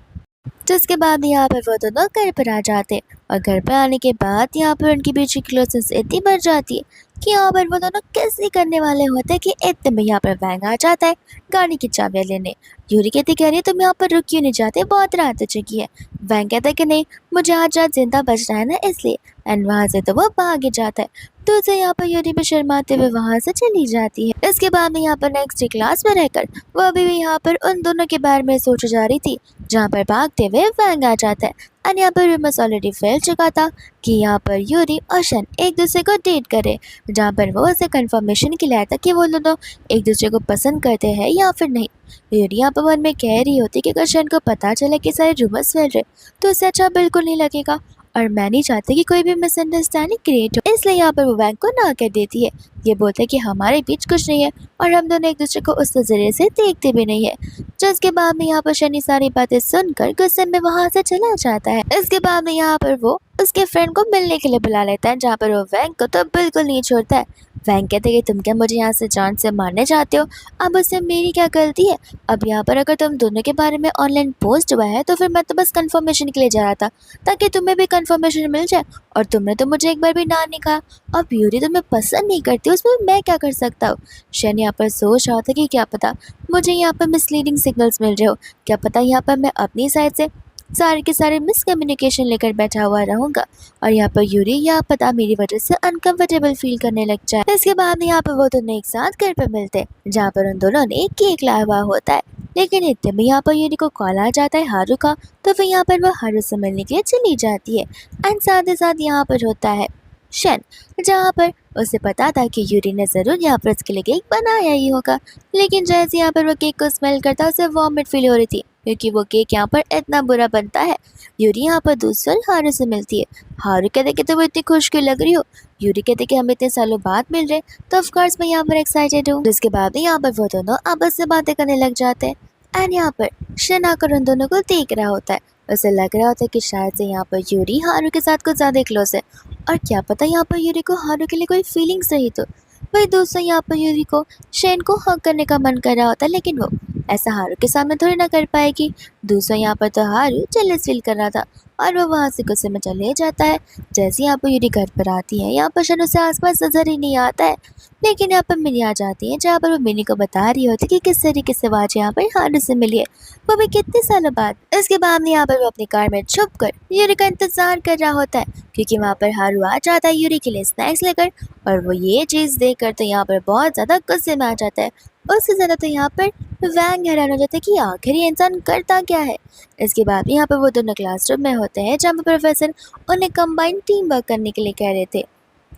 जिसके बाद यहाँ पर वो दोनों घर पर आ जाते और घर पर आने के बाद यहाँ पर उनकी बीच की क्लोजनेस इतनी बढ़ जाती है कि यहाँ पर वो दोनों किस नहीं करने वाले होते हैं कि इतने में यहाँ पर वैंग आ जाता है गाड़ी की चाबियाँ लेने। यूरी कहती कह रही है तुम यहाँ पर रुक क्यों नहीं जाते, बहुत रात हो चुकी है। वैंग कहता है कि नहीं, मुझे आज रात जिंदा बचना है ना, इसलिए। एंड वहाँ से तो वो भाग जाता है, तो उसे यहाँ पर यूरी भी शर्माते हुए वहाँ से चली जाती है। इसके बाद में यहाँ पर नेक्स्ट क्लास में रहकर वो अभी भी यहाँ पर उन दोनों के बारे में सोच जा रही थी, जहाँ पर भागते हुए वैंग आ जाता है। एंड यहाँ पर रूमर्स ऑलरेडी फैल चुका था कि यहाँ पर यूरी और शन एक दूसरे को डेट करे, जहाँ पर वो उसे कंफर्मेशन के लिए आया था कि वो दोनों एक दूसरे को पसंद करते हैं या फिर नहीं। यूरी यहाँ पर मन में कह रही होती कि अगर शन को पता चले कि सारे रूमर्स फैल रहे तो उसे अच्छा बिल्कुल नहीं लगेगा, और मैं नहीं चाहती कि कोई भी मिसअंडरस्टैंडिंग क्रिएट हो, इसलिए यहाँ पर वो वैंग को ना कह देती है। ये बोलते हैं कि हमारे बीच कुछ नहीं है और हम दोनों एक दूसरे को उस नजरिए से देखते भी नहीं है। जिसके बाद में यहाँ पर शनि सारी बातें सुनकर गुस्से में वहाँ से चला जाता है। इसके बाद में यहाँ पर वो उसके फ्रेंड को मिलने के लिए बुला लेता है, जहाँ पर वो वैंग को तो बिल्कुल नहीं छोड़ता है। वैंग कहते हैं कि तुम क्या मुझे यहाँ से जान से मारने चाहते हो, अब उससे मेरी क्या गलती है। अब यहाँ पर अगर तुम दोनों के बारे में ऑनलाइन पोस्ट हुआ है तो फिर मैं तो बस कंफर्मेशन के लिए जा रहा था ताकि तुम्हें भी कंफर्मेशन मिल जाए, और तुमने तो मुझे एक बार भी ना नहीं कहा। अब यूरी तुम्हें पसंद नहीं करती, उसमें मैं क्या कर सकता हूँ। शन यहाँ पर सोच रहा था कि क्या पता मुझे यहाँ पर मिसलीडिंग सिग्नल्स मिल रहे हो, क्या पता यहाँ पर मैं अपनी साइड से सारे के सारे मिसकम्युनिकेशन लेकर बैठा हुआ रहूँगा और यहाँ पर यूरी यहाँ पता मेरी वजह से अनकंफर्टेबल फील करने लग जाए। इसके बाद यहाँ पर वो दोनों एक साथ घर पर मिलते हैं, जहाँ पर उन दोनों ने केक लाया हुआ होता है। लेकिन इतने में यहाँ पर यूरी को कॉल आ जाता है हारू का, तो फिर यहाँ पर वो हारू से मिलने के लिए चली जाती है। एंड साथ ही साथ यहाँ पर होता है शन, जहाँ पर उसे पता था कि यूरी ने ज़रूर यहाँ पर उसके लिए केक बनाया ही होगा। लेकिन जैसे यहाँ पर वो केक को स्मेल करता उसे वॉमिट फील हो रही थी, क्योंकि वो केक यहाँ पर इतना बुरा बनता है। यूरी यहाँ पर दूसरे हारू से मिलती है। हारू कहते कि तुम इतनी खुश क्यों लग रही हो। यूरी कहते कि हम इतने सालों बाद मिल रहे, तो ऑफ कोर्स मैं यहाँ पर एक्साइटेड हूँ। जिसके बाद यहाँ पर वो दोनों आपस में बातें करने लग जाते हैं। एंड यहाँ पर शन आकर उन दोनों को देख रहा होता है। उसे लग रहा होता है कि शायद से यहाँ पर यूरी हारू के साथ कुछ ज़्यादा क्लोज है, और क्या पता यहाँ पर यूरी को हारू के लिए कोई फीलिंग्स रही तो। वही दोस्तों यहाँ पर यूरी को शेन को हक करने का मन कर रहा होता है, लेकिन वो ऐसा हारू के सामने थोड़ी ना कर पाएगी। दूसरा यहाँ पर तो हारू जेलस फील कर रहा था, और वो वहाँ से गुस्से में चले जाता है। जैसे यहाँ पर यूरी घर पर आती है, यहाँ पर शन उसे आसपास नजर ही नहीं आता है। लेकिन यहाँ पर मिनी आ जाती है, जहाँ पर वो मिनी को बता रही होती है कि किस तरीके से वो आज यहाँ पर हारू से मिली है, वो भी कितने सालों बाद। इसके बाद यहाँ पर वो अपनी कार में छुप कर यूरी का इंतजार कर रहा होता है, क्योंकि वहाँ पर हारू आ जाता है यूरी के लिए स्नैक्स लेकर। और वो ये चीज़ देखकर तो यहाँ पर बहुत ज़्यादा गुस्से में आ जाता है। उससे ज़्यादा तो यहाँ पर वैंग हैरान हो जाता है कि आखिर ये इंसान करता क्या है। इसके बाद यहाँ पर वो दोनों क्लासरूम में होते हैं, जहाँ पर प्रोफेसर उन्हें कंबाइंड टीम वर्क करने के लिए कह रहे थे।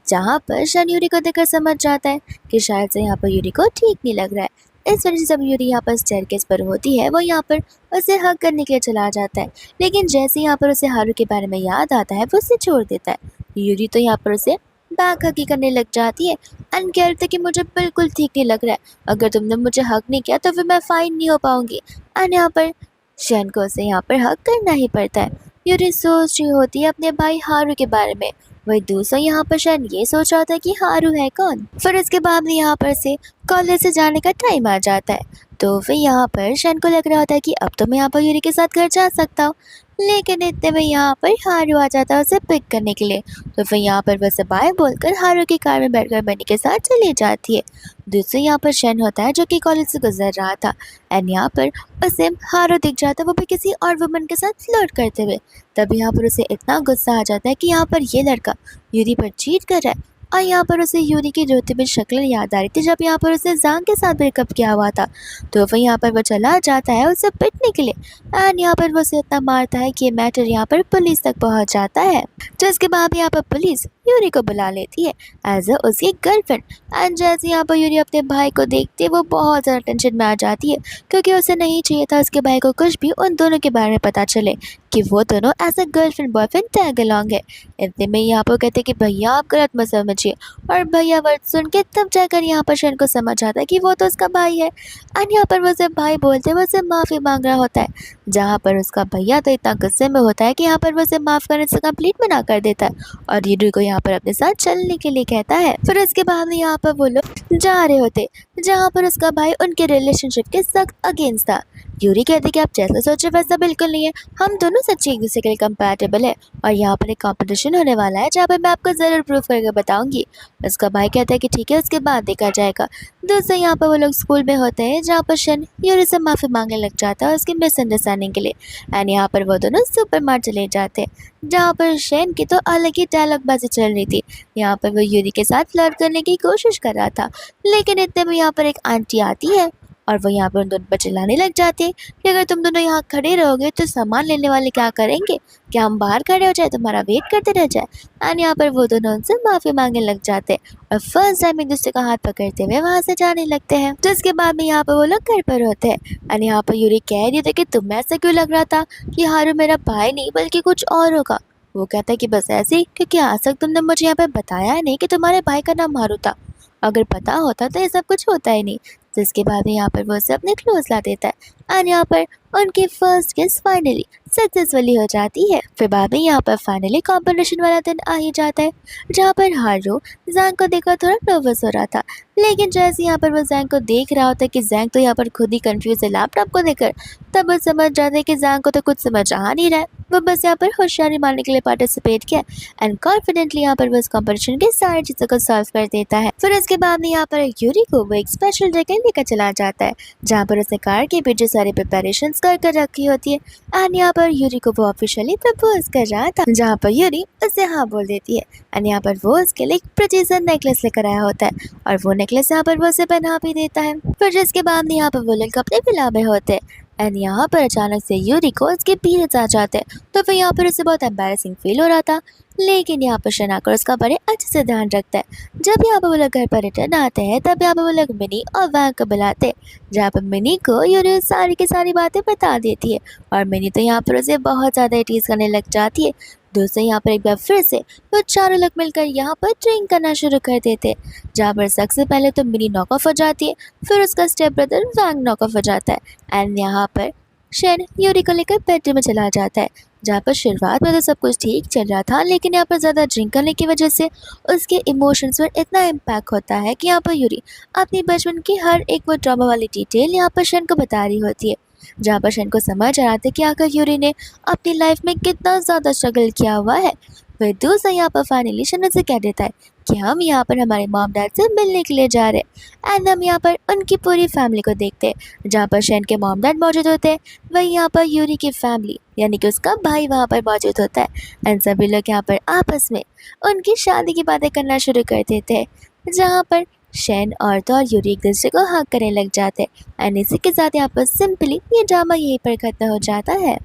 जहाँ पर शन यूरी को देखकर समझ जाता है कि शायद से यहाँ पर यूरी को ठीक नहीं लग रहा है। इस वजह से जब यूरी यहाँ पर स्टेयरकेस पर होती है, वो यहाँ पर उसे हक करने के लिए चला जाता है। लेकिन जैसे यहाँ पर उसे हारू के बारे में याद आता है, वो उसे छोड़ देता है। यूरी तो यहाँ पर उसे बैक हकी करने लग जाती है एंड कहते कि मुझे बिल्कुल ठीक नहीं लग रहा है, अगर तुमने मुझे हक नहीं किया तो फिर मैं फाइन नहीं हो पाऊंगी। एंड यहाँ पर शन को उसे यहाँ पर हक करना ही पड़ता है। यूरी सोच रही होती है अपने भाई हारू के बारे में। वही दूसरा यहाँ पर शन ये सोच रहा था कि हारू है कौन। फिर इसके बाद यहाँ पर से कॉलेज से जाने का टाइम आ जाता है, तो फिर यहाँ पर शन को लग रहा होता है कि अब तो मैं यहाँ पर यूरी के साथ घर जा सकता हूँ। लेकिन इतने में यहाँ पर हारू आ जाता है उसे पिक करने के लिए। तो फिर यहाँ पर वैसे बाय बोलकर हारू की कार में बैठकर बनी के साथ चली जाती है। दूसरे यहाँ पर शन होता है, जो कि कॉलेज से गुजर रहा था, एंड यहाँ पर उसे हारू दिख जाता है, वो भी किसी और वुमन के साथ फ्लर्ट करते हुए। तब यहाँ पर उसे इतना गुस्सा आ जाता है कि यहाँ पर ये लड़का यूरी पर चीट कर रहा है। और यहाँ पर उसे यूरी की रोती हुई शक्ल याद आ रही थी, जब यहाँ पर उसे जांग के साथ ब्रेकअप किया हुआ था। तो फिर यहाँ पर वो चला जाता है उसे पिटने के लिए, एंड यहाँ पर वो उसे इतना मारता है कि ये मैटर यहाँ पर पुलिस तक पहुँच जाता है। जिसके बाद यहाँ पर पुलिस यूरी को बुला लेती है एज अ उसकी गर्लफ्रेंड। एंड जैसे यहाँ पर यूरी अपने भाई को देखती है, वो बहुत ज़्यादा टेंशन में आ जाती है, क्योंकि उसे नहीं चाहिए था उसके भाई को कुछ भी उन दोनों के बारे में पता चले कि वो दोनों as a girlfriend boyfriend tag along है। इतने में यहाँ पर कहते कि भैया आप गलत मत समझिए, और भैया वर्ड सुन के तब जाकर यहाँ पर शन को समझ आता है कि वो तो उसका भाई है। एंड यहाँ पर वो उसे भाई बोलते हुए उसे माफ़ी मांग रहा होता है, जहाँ पर उसका भैया तो इतना गुस्से में होता है कि यहाँ पर वो उसे माफ़ करने से कंप्लीट मना कर देता है, और यूरी को यहाँ पर अपने साथ चलने के लिए कहता है। फिर उसके बाद में यहाँ पर वो लोग जा रहे होते, जहाँ पर उसका भाई उनके रिलेशनशिप के सख्त अगेंस्ट था। यूरी कहती कि आप जैसा सोचे वैसा बिल्कुल नहीं है, हम दोनों सच्ची एक दूसरे के लिए कंपैटिबल है, और यहाँ पर एक कंपटीशन होने वाला है जहाँ पर मैं आपको ज़रूर प्रूव करके बताऊंगी। उसका भाई कहता है कि ठीक है, उसके बाद देखा जाएगा। दोस्तों यहाँ पर वो लोग स्कूल में होते हैं, जहाँ पर शन यूरी से माफ़ी मांगने लग जाता है उसकी मिसअंडरस्टैंडिंग के लिए। एंड यहाँ पर वो दोनों सुपर मार्ट चले जाते हैं, जहाँ पर शन की तो अलग ही डायलॉगबाजी चल रही थी। यहाँ पर वो यूरी के साथ फ्लर्ट करने की कोशिश कर रहा था, लेकिन इतने में यहाँ पर एक आंटी आती है, और वो यहाँ पर उन दोनों पर चिल्लाने लग जाते हैं कि अगर तुम दोनों यहाँ खड़े रहोगे तो सामान लेने वाले क्या करेंगे, क्या हम बाहर खड़े हो जाए, तुम्हारा वेट करते रह जाए। एंड यहाँ पर वो दोनों उनसे माफ़ी मांगने लग जाते हैं, और फर्स्ट टाइम एक दूसरे का हाथ पकड़ते हुए वहाँ से जाने लगते हैं। तो इसके बाद में यहाँ पर वो लोग घर पर होते हैं, एंड यहाँ पर यूरी कह रही थी कि तुम्हें ऐसा क्यों लग रहा था कि हारू मेरा भाई नहीं बल्कि कुछ और होगा। वो कहता है कि बस ऐसे ही, क्योंकि आज तक तुमने मुझे यहाँ पर बताया नहीं कि तुम्हारे भाई का नाम हारू था, अगर पता होता तो ये सब कुछ होता ही नहीं। जिसके बाद यहाँ पर वो उसे अपने क्लोज ला देता है, एंड यहाँ पर उनकी फर्स्ट किस फाइनली सक्सेसफुली हो जाती है। फिर बाद में यहाँ पर फाइनली कॉम्पिटिशन वाला दिन आ ही जाता है, जहाँ पर हारू जैंग को देखकर थोड़ा नर्वस हो रहा था। लेकिन जैसे यहाँ पर वो जैंग को देख रहा होता है कि जैंग तो यहाँ पर खुद ही कंफ्यूज है लैपटॉप को देखकर, तब वो समझ जाते हैं कि जैंग को तो कुछ समझ आ नहीं रहा है। वो बस यहाँ पर होशियारी मारने के लिए पार्टिसिपेट किया, एंड कॉन्फिडेंटली यहाँ पर वो इस कॉम्पिटिशन की सारी चीज़ों को सॉल्व कर देता है। फिर इसके बाद में यहाँ पर यूरी को वो एक स्पेशल जगह लेकर चला जाता है, जहाँ पर उसने कार के पीछे सारी प्रिपरेशन कर कर रखी होती है। एंड यहाँ पर यूरी को वो ऑफिशियली प्रपोज कर रहा था, जहाँ पर यूरी उसे हाँ बोल देती है। एंड यहाँ पर वो उसके लिए एक प्रिटीजन नेकलेस लेकर आया होता है, और वो नेकलेस यहाँ पर वो उसे पहना भी देता है। फिर जिसके बाद में यहाँ पर वो लोग कपड़े पिला में होते हैं, एंड यहाँ पर अचानक से यूरी को उसके पीरियड्स आ जाते हैं। तो फिर यहाँ पर उसे बहुत एम्बैरेसिंग फील हो रहा था, लेकिन यहाँ पर शन आकर उसका बड़े अच्छे से ध्यान रखता है। जब यहाँ पर वो लोग घर पर रिटर्न आते हैं तब यहाँ पर वो लोग मिनी और वैंग को बुलाते हैं, जहाँ पर मिनी को यूरी सारी की सारी बातें बता देती है और मिनी तो यहाँ पर उसे बहुत ज़्यादा टीज करने लग जाती है। दोस्तों यहाँ पर एक बार फिर से वो चारों लोग मिलकर यहाँ पर ड्रिंक करना शुरू कर देते हैं, जहाँ पर सबसे पहले तो मिनी नॉक ऑफ हो जाती है, फिर उसका स्टेप ब्रदर वैंग नॉक ऑफ हो जाता है एंड यहाँ पर शेन यूरी को लेकर बेडरूम में चला जाता है, जहाँ पर शुरुआत में तो सब कुछ ठीक चल रहा था, लेकिन यहाँ पर ज़्यादा ड्रिंक करने की वजह से उसके इमोशंस पर इतना इम्पैक्ट होता है कि यहाँ पर यूरी अपनी बचपन की हर एक वो ड्रामा वाली डिटेल यहाँ पर शन को बता रही होती है, जहाँ पर शन को समझ आ रहा था कि आखिर यूरी ने अपनी लाइफ में कितना ज़्यादा स्ट्रगल किया हुआ है। फिर दूसरा यहाँ पर फाइनली शन उसे कह देता है कि हम यहाँ पर हमारे मॉम डैड से मिलने के लिए जा रहे हैं एंड हम यहाँ पर उनकी पूरी फैमिली को देखते हैं, जहाँ पर शन के मॉम डैड मौजूद होते हैं, वहीं यहाँ पर यूरी की फैमिली यानी कि उसका भाई वहाँ पर मौजूद होता है एंड सभी लोग यहाँ पर आपस में उनकी शादी की बातें करना शुरू कर देते हैं, जहाँ पर शेन और यूरी एक दूसरे को हक करने लग जाते हैं एंड इसी के साथ यहाँ पर सिंपली ये ड्रामा यहीं पर खत्म हो जाता है।